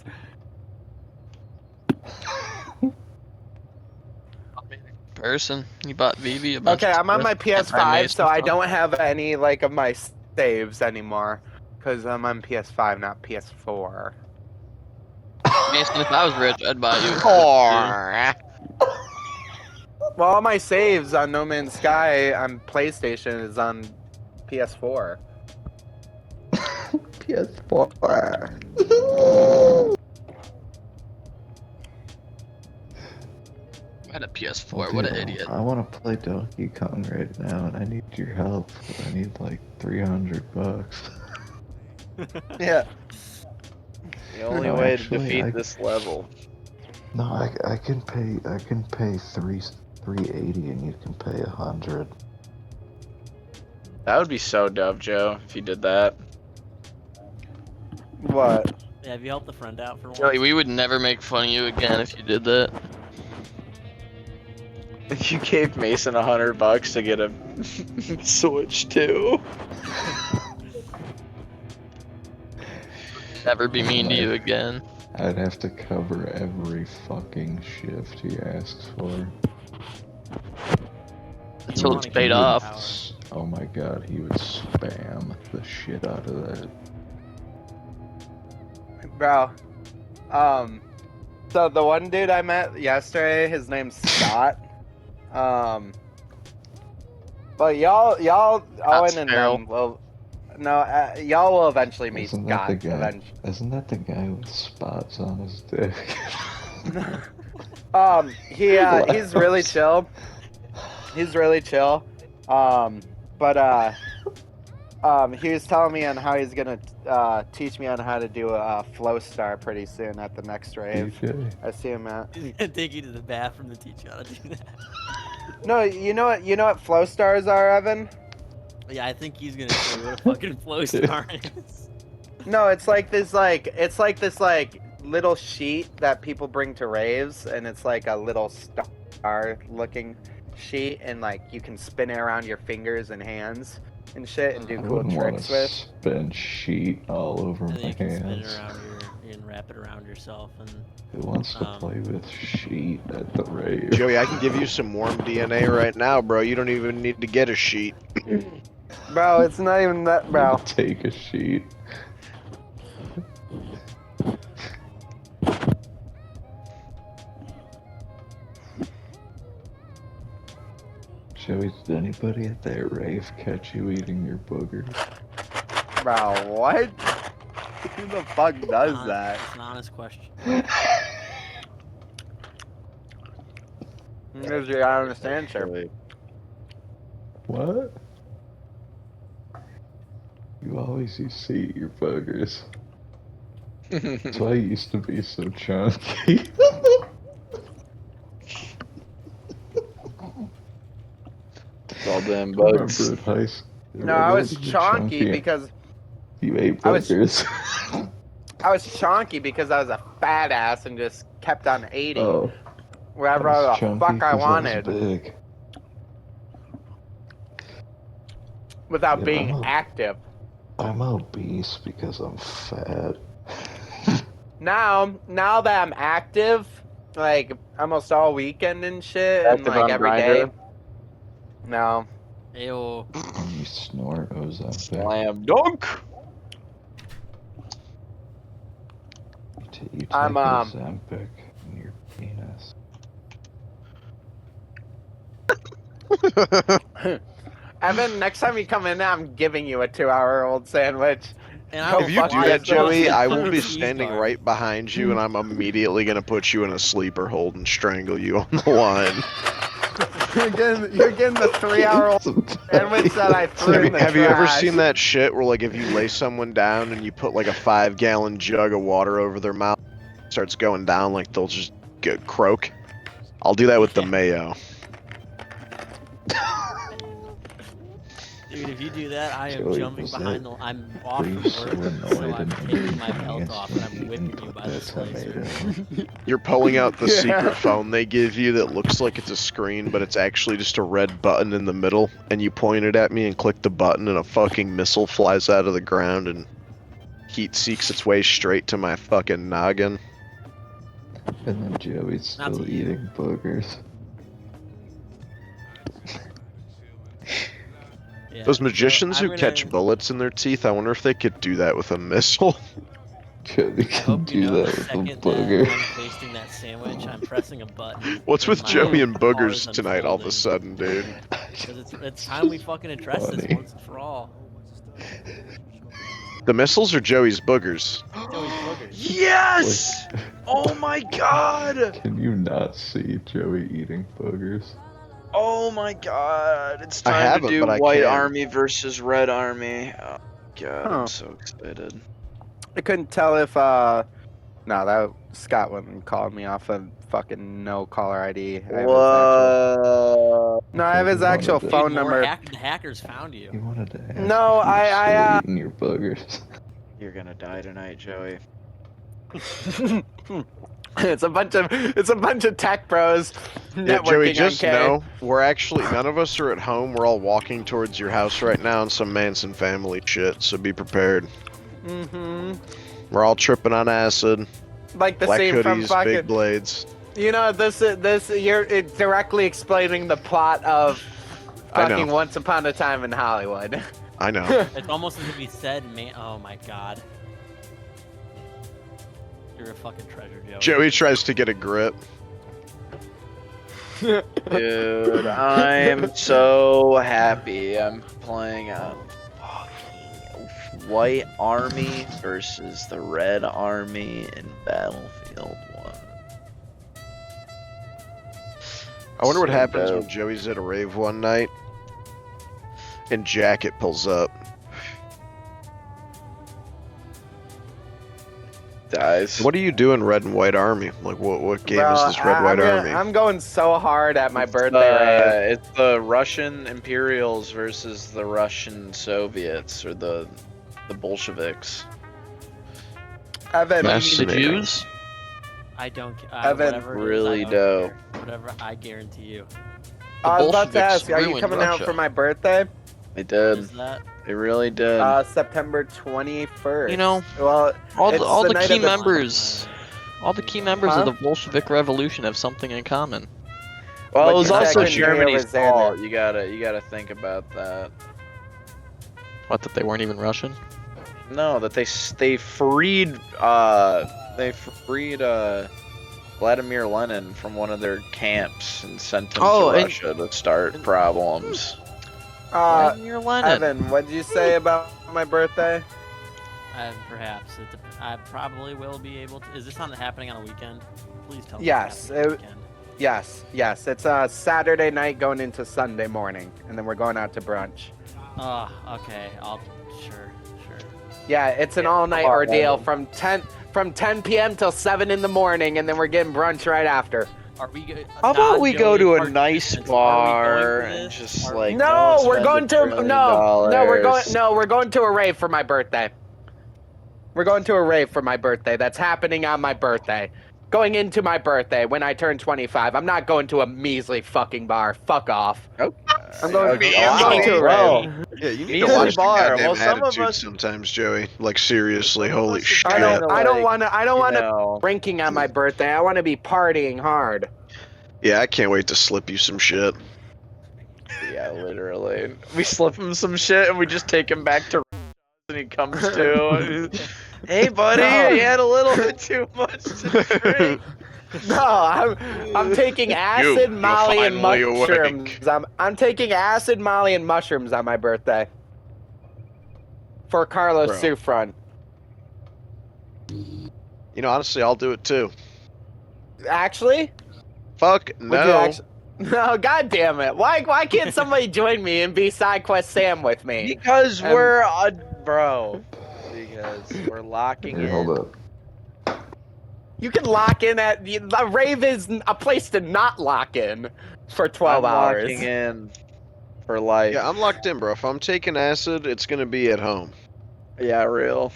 Person, you bought Vivi a bunch Okay, of I'm on my stuff. PS5, so I don't have any like of my saves anymore, cause I'm on PS5, not PS4. Mason, if I was rich, I'd buy you. Well, all my saves on No Man's Sky on PlayStation is on PS4. PS4. I had a PS4. What an idiot. I want to play Donkey Kong right now, and I need your help. I need like $300. Yeah. The only No, way actually, to defeat I- this level. No, I can pay 380, and you can pay 100. That would be so dope, Joe, if you did that. What? Yeah, have you helped a friend out for once? Joey, we would never make fun of you again if you did that. You gave Mason $100 to get a Switch too. Never be mean to you again. I'd have to cover every fucking shift he asks for. Until it's paid off. Oh my god, he would spam the shit out of that. Bro, so the one dude I met yesterday, his name's Scott. But y'all, Owen and Sparrow. well, no, y'all will eventually meet Isn't that Scott. the guy? Eventually. Isn't that the guy with spots on his dick? He's really chill. He's really chill. But he was telling me on how he's gonna teach me on how to do a flow star pretty soon at the next rave. DJ. I see him at. He's gonna take you to the bathroom to teach you how to do that. No, you know what flow stars are, Evan? Yeah, I think he's gonna show you what a fucking flow star is. No, it's like this little sheet that people bring to raves, and it's like a little star looking sheet, and like you can spin it around your fingers and hands and shit and do I cool wouldn't want tricks to with. spin sheet all over And then my you can spin it hands. around you can wrap it around yourself and Who wants to play with sheet at the rave? Joey, I can give you some warm DNA right now, bro. You don't even need to get a sheet. Bro, it's not even that, bro. Take a sheet. Joey, did anybody at that rave catch you eating your boogers? Bro, what? Who the fuck does that? It's an honest question. Here's your honest answer. What? You always used to eat your boogers. That's why you used to be so chunky. It's all them I bugs. remember in high school. No, I was you were chonky because you ate I was- boogers. I was chonky because I was a fat ass and just kept on eating Oh, wherever I was the chunky fuck I 'cause wanted was big. without Yeah, being I'm a- active. I'm obese because I'm fat. Now that I'm active, like almost all weekend and shit, and Active like on every Grindr? day. No, Ayo. When you snort Ozempic, Slam dunk. you take I'm, Ozempic in your penis. Evan, next time you come in, I'm giving you a 2-hour-old sandwich. And I Go will If you fuck do that, yourself. Joey, I will be Cheese standing bar. right behind you, and I'm immediately gonna put you in a sleeper hold and strangle you on the line. You're getting the 3-hour-old sandwich that I threw in the Have you ever trash. seen that shit where, like, if you lay someone down and you put like a 5-gallon jug of water over their mouth, it starts going down, like they'll just get croak? I'll do that with the mayo. Dude, if you do that, I am Joey, jumping was behind that- the. I'm off Were you from so work, annoyed so I'm and taking my angry belt against off and I'm me whipping that you by the that's how I made slicer. it? You're pulling out the Yeah. secret phone they give you that looks like it's a screen, but it's actually just a red button in the middle, and you point it at me and click the button, and a fucking missile flies out of the ground and heat seeks its way straight to my fucking noggin. And then Joey's Not still to you. eating boogers. Yeah, Those so magicians I'm who catch gonna- bullets in their teeth, I wonder if they could do that with a missile. Joey I can hope you do know that the with a second that booger. I'm tasting that sandwich, I'm pressing a button. What's and with my Joey and car boogers is tonight all of a unfolding. sudden, dude? 'Cause it's time we fucking address this Funny. once and for all. The missiles or Joey's boogers? Joey's boogers. Yes! Oh my god! Can you not see Joey eating boogers? Oh my god! It's I time to haven't, do but I White can. Army versus Red Army. Oh god, Huh. I'm so excited. I couldn't tell if no, that Scott wouldn't call me off of fucking no caller ID. I have his actual- Whoa! No, I have his Dude, actual Dude, phone More number. the hackers found you. He wanted to ask No, if you were I, still eating your boogers. You're gonna die tonight, Joey. it's a bunch of tech bros Yeah, networking Joey, just on K. know we're actually none of us are at home. We're all walking towards your house right now on some Manson family shit. So be prepared. Mm-hmm. We're all tripping on acid, Like the black scene from hoodies, fucking. big blades. You know, this you're it's directly explaining the plot of I know. fucking Once Upon a Time in Hollywood. I know. It's almost as if he said, "Man, oh my god, you're a fucking treasure, Joey." Joey tries to get a grip. Dude, I'm so happy. I'm playing a fucking White Army versus the Red Army in Battlefield 1. I wonder what So happens dope. when Joey's at a rave one night and Jacket pulls up. Dies. What do you do in Red and White Army? Like, what game is this Red White Army? I'm going so hard at my birthday rave. It's the Russian Imperials versus the Russian Soviets, or the Bolsheviks. Evan, The Jews? I don't. Evan, whatever it is, really I don't dope. care. Whatever, I guarantee you. I was about to Bolsheviks ask, are you ruined coming out Russia. for my birthday? They What did. is that? They really did. September 21st. You know, well, all it's the night key of the- members, all the key members Huh? of the Bolshevik Revolution have something in common. well, it But was you also couldn't hear Germany's Alexander. fault. You gotta think about that. What, that they weren't even Russian? No, that they freed Vladimir Lenin from one of their camps and sent him Oh, to and- Russia to start problems. Blame your Lennon. Evan, what did you say about my birthday? Perhaps. I probably will be able to. Is this not happening on a weekend? Please tell me. Yes, it's happening on a weekend. Yes. It's a Saturday night going into Sunday morning, and then we're going out to brunch. Oh, okay. Sure. Yeah, it's an all-night ordeal from 10 p.m. till 7 in the morning, and then we're getting brunch right after. Are we good? How about we go to a nice bar and just like? No, don't we're spend going $1 to trillion. we're going to a rave for my birthday. We're going to a rave for my birthday. That's happening on my birthday. Going into my birthday when I turn 25. I'm not going to a measly fucking bar. Fuck off. Okay. I'm going Okay. to a Well, rave. Yeah, you need Neither to watch bar. the goddamn Well, some of attitude us- sometimes, Joey. Like seriously, Some of holy us shit. are I don't like, want to know. drinking on my birthday. I want to be partying hard. Yeah, I can't wait to slip you some shit. Yeah, literally. We slip him some shit and we just take him back to and he comes to. Hey, buddy, you had a little bit too much to drink. No, I'm taking acid, Molly, and finally awake. mushrooms. I'm taking acid, Molly, and mushrooms on my birthday. For Carlos Bro. Soufront. You know, honestly, I'll do it too. Actually? Fuck Would you no. actu- No, god damn it. Why can't somebody join me and be Side Quest Sam with me? Because Um, we're bro. Because we're locking Here, in. hold up. You can lock in at the rave is a place to not lock in for 12 I'm hours. locking in for life. Yeah, I'm locked in, bro. If I'm taking acid, it's gonna be at home. Yeah, real.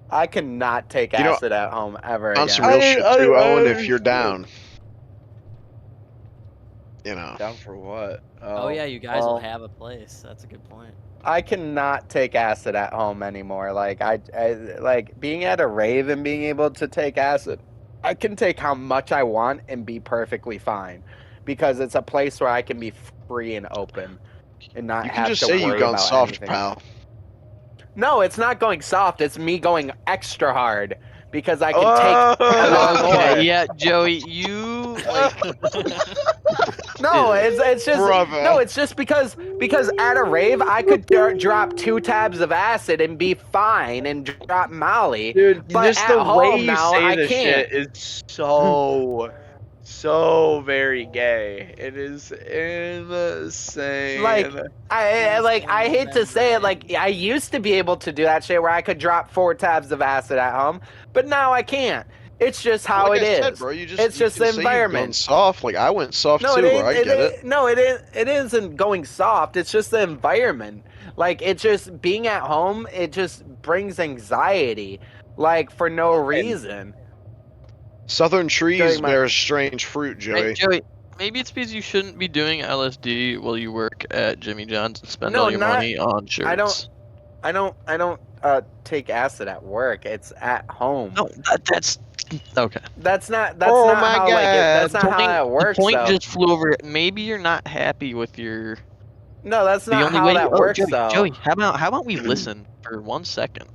I cannot take You know, acid at home ever On again. some real shit too, Owen, if you're I- down. You know. Down for what? Oh yeah, you guys well- will have a place. That's a good point. I cannot take acid at home anymore. Like I like being at a rave and being able to take acid. I can take how much I want and be perfectly fine, because it's a place where I can be free and open, and not You have can just to say worry you've gone about soft, anything. pal. No, it's not going soft. It's me going extra hard because I can Oh! take a lot more. Okay, yeah, Joey, you like No, it's just Brother. no, it's just because at a rave I could drop 2 tabs of acid and be fine and drop Molly. Dude, But just at the way home you now, say I this can't. shit is so very gay. It is insane. Like, I hate to say it, like I used to be able to do that shit where I could drop 4 tabs of acid at home, but now I can't. It's just how Like it I is. said, bro, you just, It's you just can the say you've gone environment. soft. Like I went soft No, too, it bro. ain't. I get it. No, it isn't going soft. It's just the environment. Like it's just being at home. It just brings anxiety, like for no reason. Southern trees During my- bear strange fruit, Joey. Hey, Joey, maybe it's because you shouldn't be doing LSD while you work at Jimmy John's and spend No, all your not- money on shirts. I don't take acid at work. It's at home. No, that's okay. That's not. That's Oh not my how. Like, that's not how that works. The point though. just flew over. Maybe you're not happy with your. No, that's The not only how way. that Oh, works. Joey, though. Joey, how about we listen for 1 second?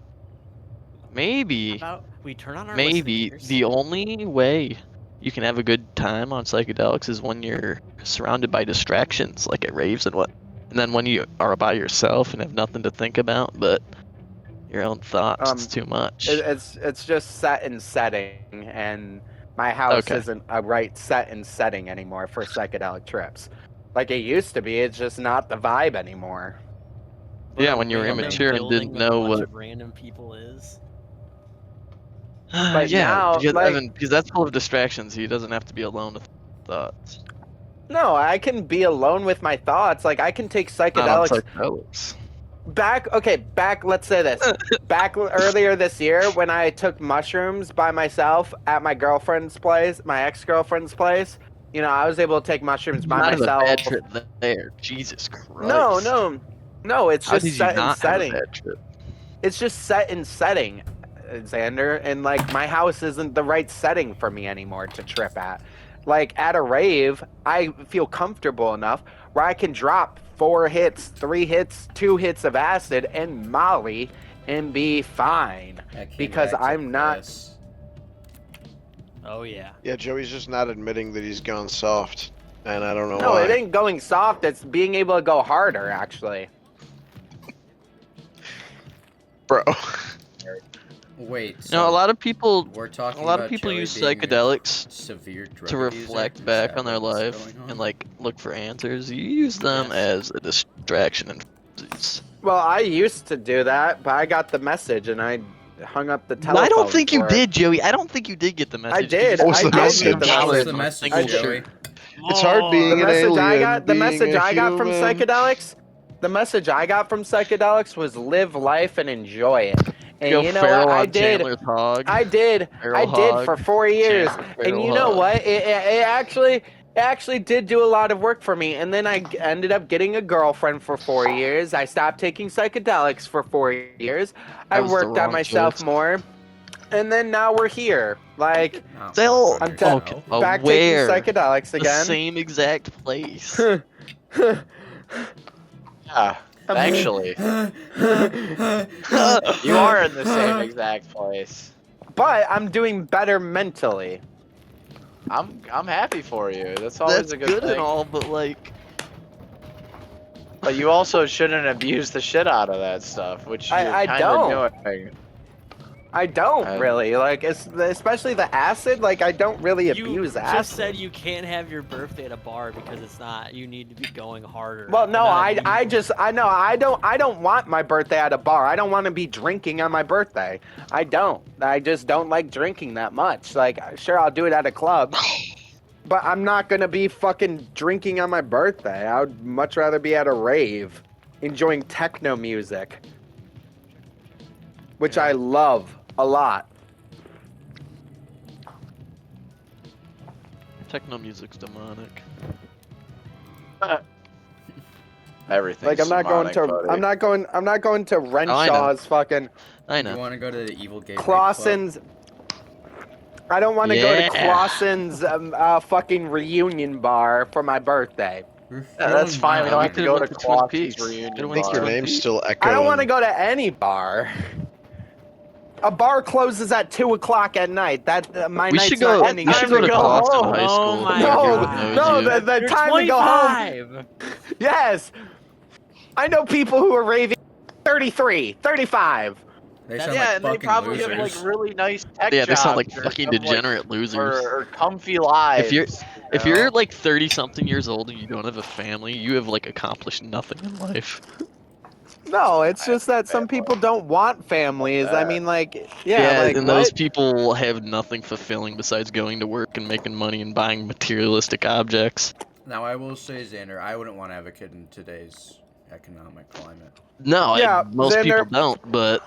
Maybe, How about we turn on our maybe listeners? the only way you can have a good time on psychedelics is when you're surrounded by distractions, like at raves and what. And then when you are by yourself and have nothing to think about but your own thoughts, it's too much. It's just set and setting, and my house Okay. isn't a right set and setting anymore for psychedelic trips. Like it used to be. It's just not the vibe anymore. Yeah, when you were Random immature and building didn't with a know bunch what. of random people is. But yeah, now, because, like- Evan, because that's full of distractions. He doesn't have to be alone with thoughts. No, I can be alone with my thoughts. Like I can take Not on psychedelics. psychedelics. Back. Let's say this. Back earlier this year, when I took mushrooms by myself at my girlfriend's place, my ex-girlfriend's place. You know, I was able to take mushrooms by Not have a myself. bad trip there. Jesus Christ. No. It's How just did you set and not have a setting. bad trip? It's just set and setting, Xander, and like my house isn't the right setting for me anymore to trip at. Like at a rave, I feel comfortable enough where I can drop 4 hits, 3 hits, 2 hits of acid and Molly and be fine. Because I'm not. Oh yeah. Yeah, Joey's just not admitting that he's gone soft. and I don't know No, why. it ain't going soft. It's being able to go harder, actually. Bro. Wait. No, a lot of people. We're talking A lot of about people Joey use being a psychedelics severe drug to abuser? reflect Is back that on their what's life going on? and like look for answers. You use them as a distraction and Well, I used to do that, but I got the message and I hung up the telephone. I don't think you for it. did, Joey. I don't think you did get the message. I did. What was I the did message? get the What was message. the message, I did. Joey? It's hard being The an message alien. I got, the being message a I got from human. psychedelics, the message I got from psychedelics was live life and enjoy it. And Go you know feral what? I on did. Chandler's Hog. I did. Feral I did hog. for 4 years. Chandler And feral you know hog. what? It actually did do a lot of work for me. And then I ended up getting a girlfriend for 4 years. I stopped taking psychedelics for 4 years. I That was the worked on wrong myself choice. more. And then now we're here. Like, Still I'm okay, back aware. taking psychedelics The again. same exact place. Yeah, actually. You are in the same exact place. But I'm doing better mentally. I'm happy for you. That's always That's a good good thing. and all, but like, But you also shouldn't abuse the shit out of that stuff, which you're I kind don't. of doing. I don't really like, especially the acid. Like, I don't really abuse You acid. just said you can't have your birthday at a bar because it's not. You need to be going harder. Well, no, Not I don't want my birthday at a bar. I don't want to be drinking on my birthday. I don't. I just don't like drinking that much. Like, sure, I'll do it at a club, but I'm not gonna be fucking drinking on my birthday. I would much rather be at a rave, enjoying techno music, which I love a lot. techno music's demonic. Everything. Like, I'm not going to Oh, I know. Renshaw's fucking I You know. want to go to the Evil Gateway Clausen's. I don't want to go to Yeah. Clausen's fucking reunion bar for my birthday. Club? That's fine. We don't have to go to Could've went to Twin Clawson's Peaks. reunion. Could've I went think to your Twin name's Peaks. still echoing. I don't want to go to any bar. A bar closes at 2 o'clock at night. That my We night's should not go. ending. We at should 2 go to o'clock. Boston High Oh School. my where everyone God. knows you. the You're time to go home. 25. Yes. I know people who are raving 33, 35. They sound Yeah, like and they fucking probably losers. have like really nice tech Yeah, they sound like jobs or fucking some, like, degenerate losers. or comfy lives. If you're like 30 something years old and you don't have a family, you have like accomplished nothing in life. No, it's just that some people don't want families. I mean, like, like, and what? those people have nothing fulfilling besides going to work and making money and buying materialistic objects. Now, I will say, Xander, I wouldn't want to have a kid in today's economic climate. No, Yeah, most Xander- people don't, but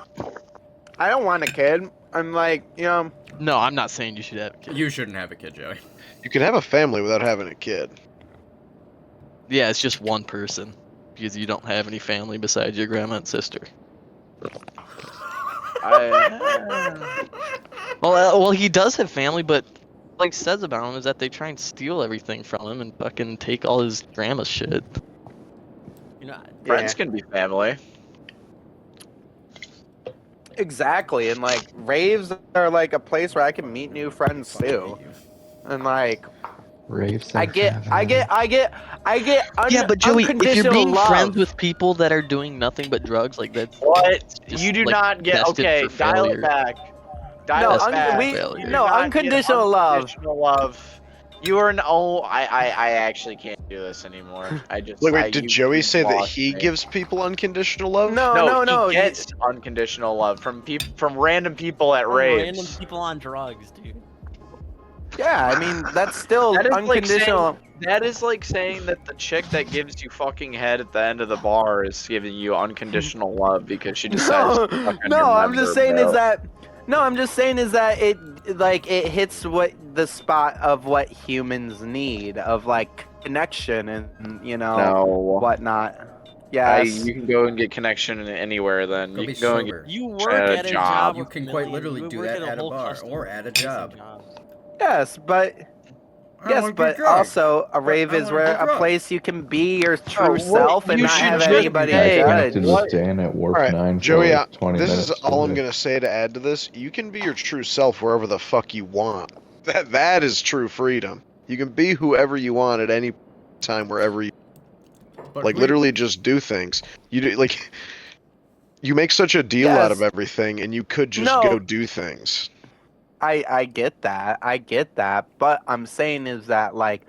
I don't want a kid. I'm like, no, I'm not saying you should have a kid. You shouldn't have a kid, Joey. You can have a family without having a kid. Yeah, it's just one person because you don't have any family besides your grandma and sister. Well, he does have family, but like says about him is that they try and steal everything from him and fucking take all his grandma's shit. You know, Friends can be family. exactly. And like, raves are like a place where I can meet new friends too. And like, Raves. I get Yeah, but Joey, if you're unconditional being love. friends with people that are doing nothing but drugs, like that's What? just, You do like, not get. destined Okay, for dial failure. it back. No, Dial it back. failure. You do no, not get unconditional love. Unconditional love. You are I actually can't do this anymore. I just. Wait, I- did you- Joey you say that lost he me. gives people unconditional love? No. He gets unconditional love from from random people at raves. random people on drugs, dude. Yeah, I mean that's still That is like unconditional. That is like saying that the chick that gives you fucking head at the end of the bar is giving you unconditional love because she decides No, to fucking no, I'm remember, just saying bro. is that it hits what the spot of what humans need of like connection and No. whatnot. Yes. You can go and get connection anywhere then. Go You be can go and sober. You work Try at a job. job. You with can quite millions. literally You do work that a at a whole bar customer or at a facing job. Yes, but I yes, wanna do but drugs. also a rave I is wanna where do a drugs. place you can be your true what? self and You not should have just- anybody Hey, I judge. connected with Dan at Warp Alright, 9 for Joey, like 20 this minutes. is all I'm today. gonna say to add to this. You can be your true self wherever the fuck you want. That is true freedom. You can be whoever you want at any time wherever you But like who- literally just do things. You do like you make such a deal out of Yes. everything, and you could just No. go do things. I get that. I get that. But I'm saying is that like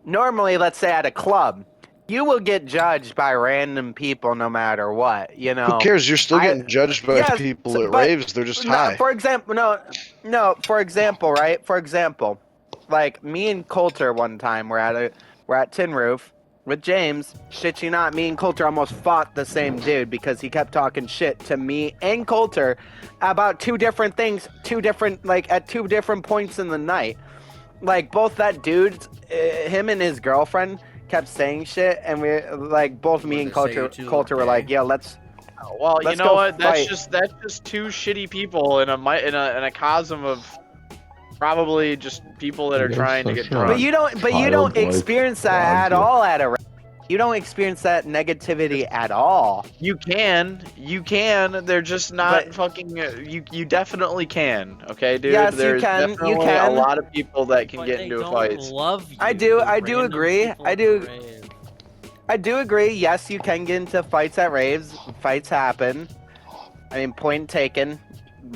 normally, let's say at a club, you will get judged by random people no matter what. You know. Who cares? You're still I- getting judged by yes, people at but- raves. They're just No, high. for example, no. For example, right? For example, like me and Coulter one time we're at Tin Roof with James. Shit you not, me and Coulter almost fought the same dude because he kept talking shit to me and Coulter about two different things, at two different points in the night. Like both that dude, him and his girlfriend kept saying shit, and we like both me and Coulter were like, "Yo, let's." Well, you Let's know go what? That's fight. just two shitty people in a cosm of probably just people that are Yes, trying to that's get right. drunk. But you don't. But you Child don't life experience that at logic. all at a. You don't experience that negativity at all. You can. They're just not fucking. You definitely can. Okay, dude. Yes, you There's can, you definitely can. a lot of people that can But get they into don't fights. love you. I do Random agree. people I at do- the rave. I do agree. Yes, you can get into fights at raves. Fights happen. I mean, point taken.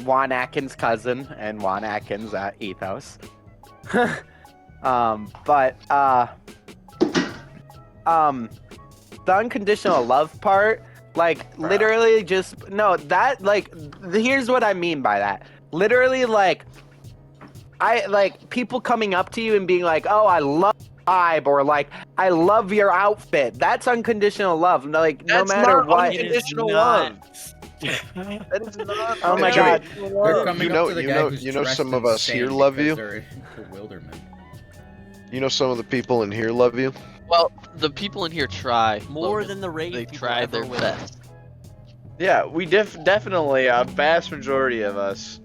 Juan Atkins' cousin and Juan Atkins at Ethos. The unconditional love part, like literally just no. That like, here's what I mean by that. Literally, like, I like people coming up to you and being like, "Oh, I love." Vibe or like I love your outfit. That's unconditional love. Like no That's matter not what. unconditional love. That is not. Oh my Jimmy, god. They're coming You know- up to the you guy know- who's you know dressed some of us here insane love because you? they're in bewilderment. You know, some of the people in here love you. Well, the people in here try. More Logan. than the rave They people try ever their will. best. Yeah, we definitely a vast majority of us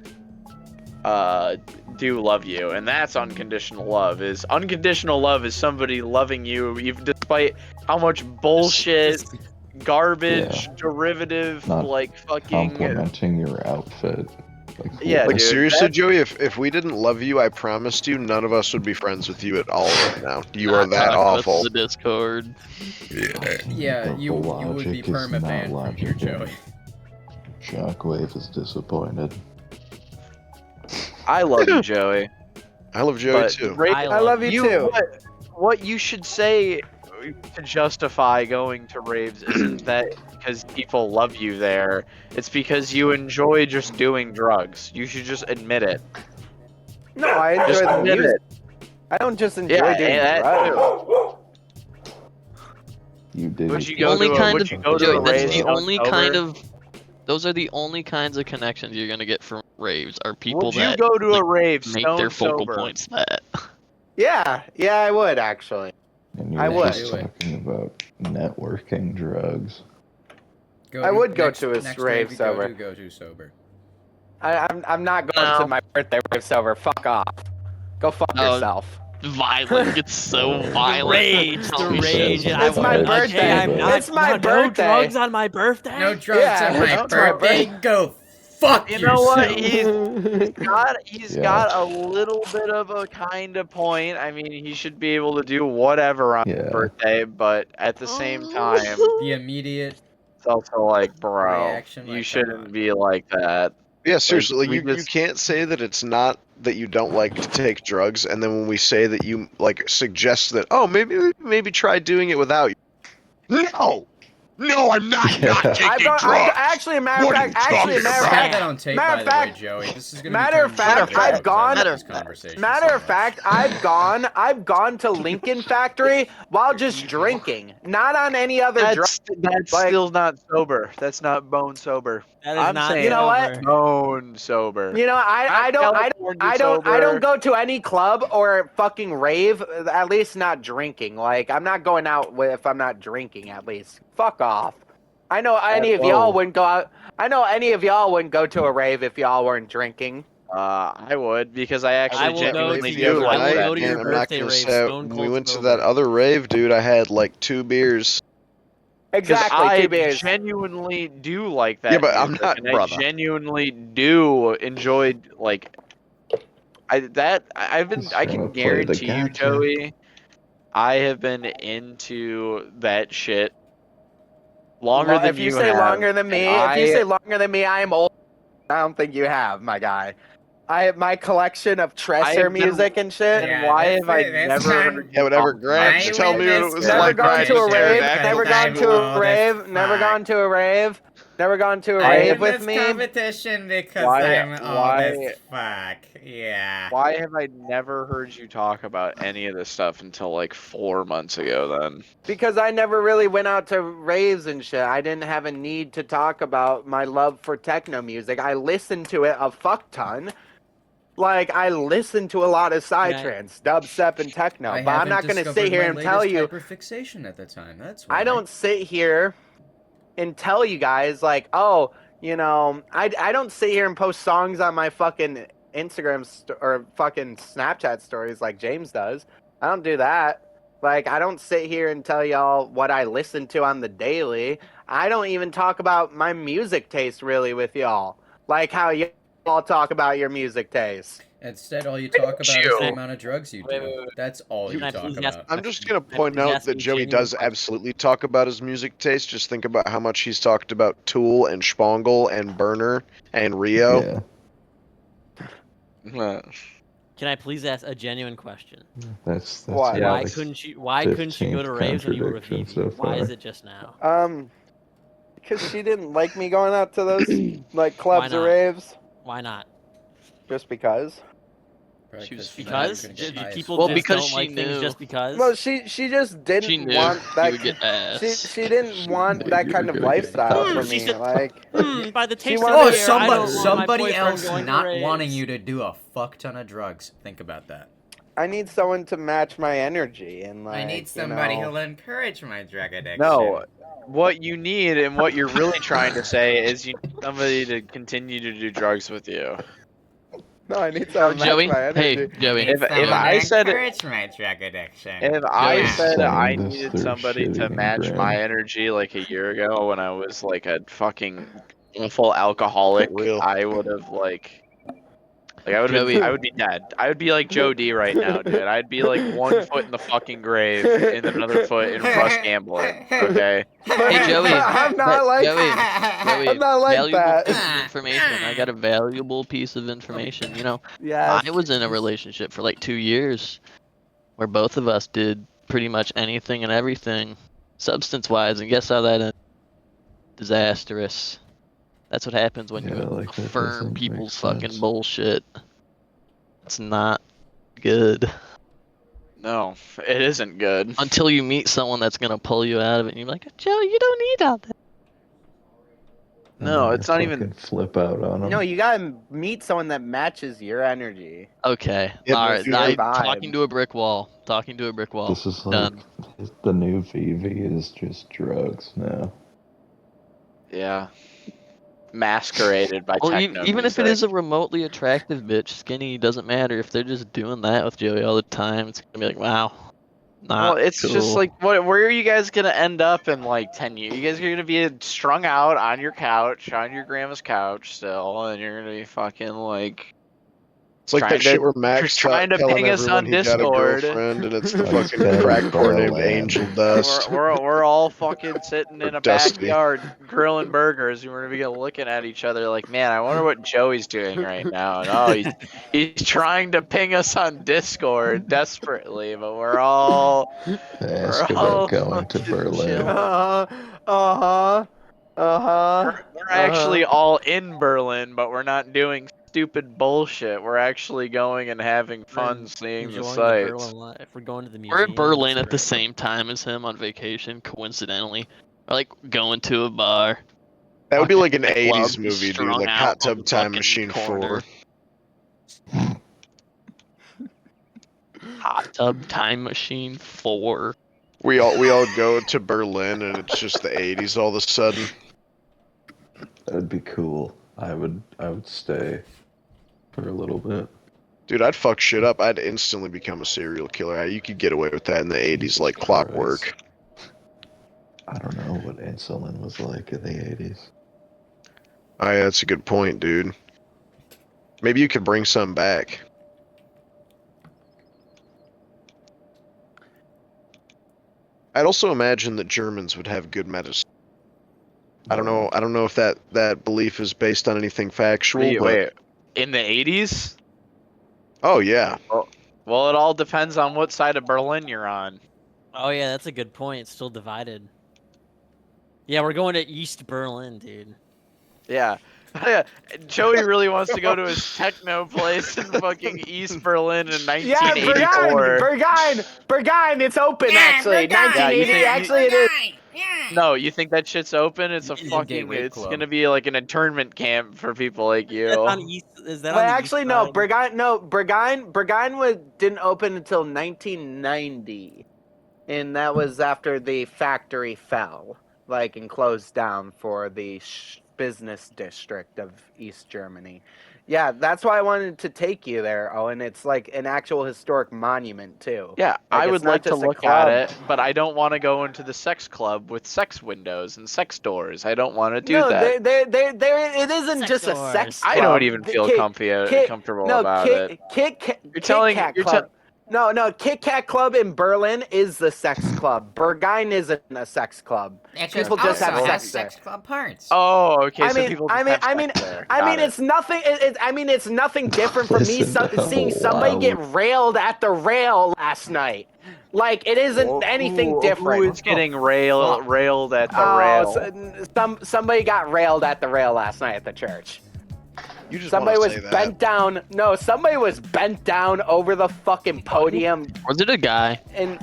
do love you, and that's unconditional love. Unconditional love is somebody loving you even despite how much bullshit, garbage, Yeah. derivative, Not like fucking. Complimenting your outfit. Like, Yeah, Like dude, seriously, that- Joey, if we didn't love you, I promised you, none of us would be friends with you at all right now. You are Not that talk about awful. The Discord. Yeah, the you would logic be is not perma-banned from here, logic. Joey. Shockwave is disappointed. I love you, Joey. I love Joey But too. Ray- I love you too. What you should say to justify going to raves isn't that because people love you there. It's because you enjoy just doing drugs. You should just admit it. No, I Just enjoy the admit music. it. I don't just enjoy Yeah, doing and that drugs. You did Would it. you The go only to a- kind would of you go to Joey, a that's rave the stone only sober? kind of. Those are the only kinds of connections you're gonna get from raves. Are people Would you that go to a like, rave make stone their focal sober? points that. Yeah, I would actually. And I you're would. just talking about networking drugs. I would go to a next rave you sober. Go to sober. I'm not going No. to my birthday rave sober. Fuck off. Go fuck No. yourself. Violent. It's so violent. Rage, the Holy rage. shit. and I It's my want- birthday. Okay, I'm not, It's my no birthday. drugs on my birthday. No drugs Yeah, on my no, it's my birthday. Go fuck You yourself. know what? He's Yeah. got a little bit of a kind of point. I mean, he should be able to do whatever on his Yeah. birthday, but at the same time, The immediate it's also like, bro, reaction, you like, come shouldn't on. be like that. Yeah, seriously, like, we you just- can't say that it's not that you don't like to take drugs, and then when we say that you like suggest that, oh, maybe try doing it without you. No, I'm not I've got, actually, a matter of fact, I had that on tape, matter by of the fact- way, Joey. This is gonna matter of be fact, I've gone- Conversation Matter of fact, I've gone to Lincoln Factory while just drinking, not on any other drug. That's Like- still not sober. That's not bone sober. That is I'm not saying You know what? sober. bone sober. You know, I don't go to any club or fucking rave. At least not drinking. Like I'm not going out if I'm not drinking. At least, fuck off. I know any of y'all wouldn't go out. I know any of y'all wouldn't go to a rave if y'all weren't drinking. I would because I actually I will go genuinely to do your- I like will that. go to your and I'm not birthday gonna rave, say stone when we cold went to sober. that other rave, dude, I had like 2 beers. 'Cause Exactly, I 2 beers. genuinely do like that. Yeah, but I'm music, not, and I brother. genuinely do enjoy like I can Just trying to play the guarantee you, gotcha. Joey. I have been into that shit longer than If you say have. longer than me, and if you say longer than me, I am old. I don't think you have, my guy. My collection of Tresser music and shit. And why have I never heard Yeah, whatever. talk Grant, about just it? tell me what it was Never like gone riding to a a rave. pterodactyl. Never gone to a rave. Never gone to a rave. Never gone to a I'm rave in with this me. competition because Why- I'm old why- as fuck. Yeah. Why have I never heard you talk about any of this stuff until like 4 months ago then? Because I never really went out to raves and shit. I didn't have a need to talk about my love for techno music. I listened to it a fuck ton. Like, I listened to a lot of psytrance, dubstep, and techno. I But I'm haven't not going to discovered sit here my and tell latest you. hyperfixation at the time. That's why. I don't sit here and tell you guys, like, oh, you know, I don't sit here and post songs on my fucking Instagram or fucking Snapchat stories like James does. I don't do that. Like, I don't sit here and tell y'all what I listen to on the daily. I don't even talk about my music taste really with y'all. Like how y'all talk about your music taste. Instead, all you talk about is you. the amount of drugs you do. That's all you Can I talk please ask- about. I'm just gonna Can I point please out ask that a Joey genuine does question? absolutely talk about his music taste. Just think about how much he's talked about Tool and Spangle and Burner and Rio. Yeah, Can I please ask a genuine question? that's Why? Why like couldn't you? Why couldn't you go to 15th raves when you were with contradiction Vivi? so Why is far. it just now? Because she didn't like me going out to those like Why clubs or not? raves. Why not? Just because. Probably She was 'cause Because you're gonna get high as people Well, fuck. just because don't she like things knew. just because. Well, she just didn't She knew want you that. would get ass. She didn't want knew that you kind were of gonna get lifestyle ass. for She me. said- Like, By the She taste wanted- of Oh, the air, I don't want my somebody boyfriend else going to not raves. wanting you to do a fuck ton of drugs. Think about that. I need someone to match my energy and like. I need somebody you know, who'll encourage my drug addiction. No, what you need and what you're really trying to say is you need somebody to continue to do drugs with you. No, I need someone to match Joey, my energy. hey, Joey. Need If someone I to said it, encourage my drug addiction. if I Yeah. said Saying I this needed through somebody to shitting match Graham. my energy like a year ago when I was like a fucking awful alcoholic, Real. I would have like I would have Joey. I would be dead. I would be like Joe D right now, dude. I'd be like 1 foot in the fucking grave and another foot in Russ gambling. Okay. Hey, Joey. I'm not like. Joey, I'm not like valuable that. piece of information. I got a valuable piece of information. You know, Yes. I was in a relationship for like 2 years where both of us did pretty much anything and everything substance-wise, and guess how that ended? Disastrous. That's what happens when Yeah, you like, that affirm doesn't make people's sense. fucking bullshit. It's not good. No, it isn't good. Until you meet someone that's gonna pull you out of it, and you're like, Joe, you don't need all that. No, And it's then not you even- fucking flip out on them. No, you gotta meet someone that matches your energy. Okay. Yeah, but Alright. if you're Talking to a brick wall. Talking to a brick wall. This is like Done. the new VV is just drugs now. Yeah. Masqueraded by Well, techno even if it music. is a remotely attractive bitch, skinny doesn't matter. If they're just doing that with Joey all the time, it's gonna be like, wow. Well, Not it's just cool. like, where are you guys gonna end up in like 10 years? You guys are gonna be strung out on your couch, on your grandma's couch still, and you're gonna be fucking like. It's like Trying that shit to- where Max trying to telling ping us everyone on he got a Discord. girlfriend, and it's the That's fucking better crack for whore a named land. Angel Dust. We're all fucking sitting in a Dusty. backyard grilling burgers, and we're gonna be looking at each other like, man, I wonder what Joey's doing right now. And oh, he's trying to ping us on Discord desperately, but we're all Ask We're all about going to fucking Berlin. chilling. We're actually all in Berlin, but we're not doing stupid bullshit. We're actually going and having fun seeing the Enjoying sights. Berlin life. We're going to the We're museum. in Berlin it's at the great. same time as him on vacation, coincidentally. Or like going to a bar. That would be like an Fucking 80s club movie, dude, strung like out Hot on Tub the Time fucking Machine corner. 4. Hot Tub Time Machine 4. We all go to Berlin, and it's just the 80s all of a sudden. That'd be cool. I would stay for a little bit. Dude, I'd fuck shit up. I'd instantly become a serial killer. You could get away with that in the 80s like clockwork. I don't know what insulin was like in the 80s. Oh, yeah, that's a good point, dude. Maybe you could bring some back. I'd also imagine that Germans would have good medicine. I don't know if that belief is based on anything factual. Wait, in the 80s? Oh yeah. Well, it all depends on what side of Berlin you're on. Oh yeah, that's a good point. It's still divided. Yeah, we're going to East Berlin, dude. Yeah. Joey really wants to go to his techno place in fucking East Berlin in 1984. Berghain, it's open actually. Berghain. 1980, actually it is. No, you think that shit's open? It's a It's a fucking. gateway It's club. gonna be like an internment camp for people like you. That's on East. Is that Well, on the actually, east no. side? Berghain didn't open until 1990, and that was after the factory fell, like, and closed down for the business district of East Germany. Yeah, that's why I wanted to take you there, Owen. It's like an actual historic monument too. Yeah, Like, I it's would not like to just a look club. at it, but I don't want to go into the sex club with sex windows and sex doors. I don't want to do No, that. it isn't Sex just a doors. sex club. I don't even The feel comfortable about it. Kit Kat you're Club. No, Kit Kat Club in Berlin is the sex club. Berghain isn't a sex club. People just have sex there. sex club parts. Oh, okay. I so mean, people I just mean, have I sex mean, there. I mean, Got it. it's nothing. It's nothing different from me Listen to seeing how somebody wild. get railed at the rail last night. Like, it isn't anything different. Who is getting railed at the Oh, rail? somebody got railed at the rail last night at the church. You just Somebody want was to say bent down. No, somebody was bent down over the fucking podium, Was it a guy? and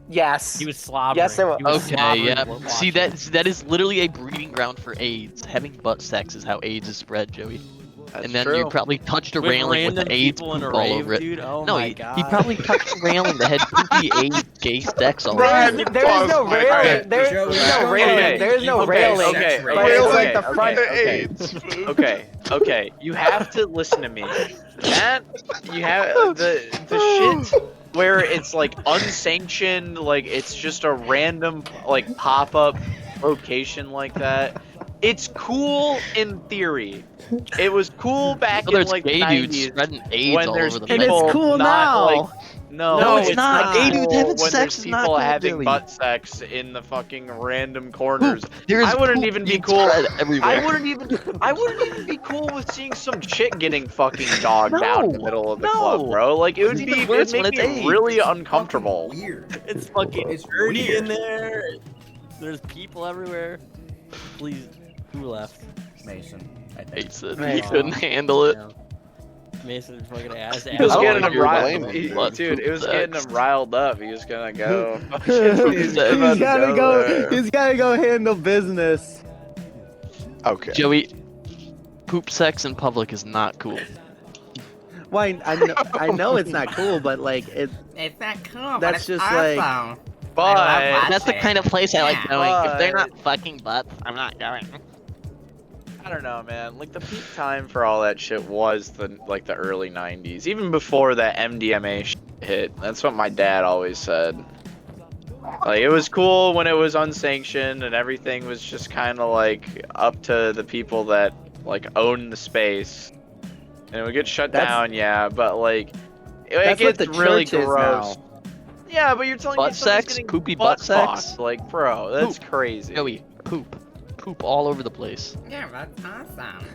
yes, He was slobbering. Yes, it was. He was Okay, slobbering yeah. while See, watching. that is literally a breeding ground for AIDS. Having butt sex is how AIDS is spread, Joey. That's and then true. you probably touched a With railing with random the AIDS people in a poop all rave, over it. dude. Oh No, my he god. probably touched a railing that had poopy AIDS gay sex all over There it. is no Pause, Mike. railing. Alright, There's Joe, no okay, railing. There's no okay, railing. okay, But okay, it's okay, like the okay, front. okay. Okay. You have to listen to me. That you have the shit where it's like unsanctioned, like it's just a random like pop-up location like that. It's cool in theory. It was cool back So in there's like the gay dudes 90s spreading AIDS when all there's over the people place. It's cool not now. like no, No, it's not. Gay dudes cool having when sex there's is people not cool, having Joey. butt sex in the fucking random corners. There is I wouldn't poop even be being cool. spread everywhere. I wouldn't even be cool with seeing some chick getting fucking dogged out in the middle of the club, bro. Like it would It's be, even it worse would when make it's me AIDS. really It's uncomfortable. fucking weird. It's fucking It's dirty weird. in there. There's people everywhere. Please, who left? Mason, I think. Mason, Right. he couldn't handle it. Yeah. Mason fucking ass. It was I don't getting think him you're riled. blaming He- him, but Dude, it was poop getting sex. him riled up. He was gonna go. He's gotta there. He's gotta go handle business. Okay. Joey, poop sex in public is not cool. Why? I know it's not cool, but like it. It's not cool, but That's it's just awesome. like- I But love That's the watching. kind of place I like Yeah. going. If they're But- not fucking butts, I'm not going. I don't know, man. Like the peak time for all that shit was the early '90s, even before that MDMA shit hit. That's what my dad always said. Like it was cool when it was unsanctioned and everything was just kind of like up to the people that like own the space, and it would get shut That's- down. Yeah, but like it That's what gets the really church is gross. now. Yeah, but you're telling Butt me somebody's sex? getting Poopy butt butt sex? fucked. Like, bro, that's crazy. Joey, poop all over the place. Yeah, that's awesome.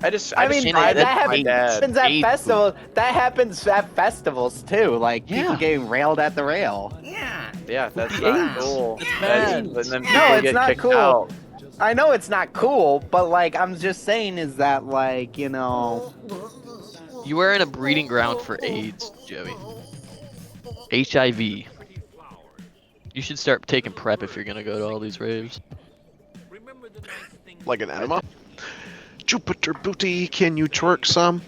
I just I mean, seen that it. happens my dad. at AIDS festivals. That happens at festivals too. Like people Yeah. getting railed at the rail. Yeah. Yeah, that's Poopy not AIDS. cool. It's That's- bad. and then No, people it's get not kicked cool. out. I know it's not cool, but like I'm just saying is that like you know. You are in a breeding ground for AIDS, Joey. HIV. You should start taking PrEP if you're gonna go to all these raves. Like an enema? Jupiter booty, can you twerk some?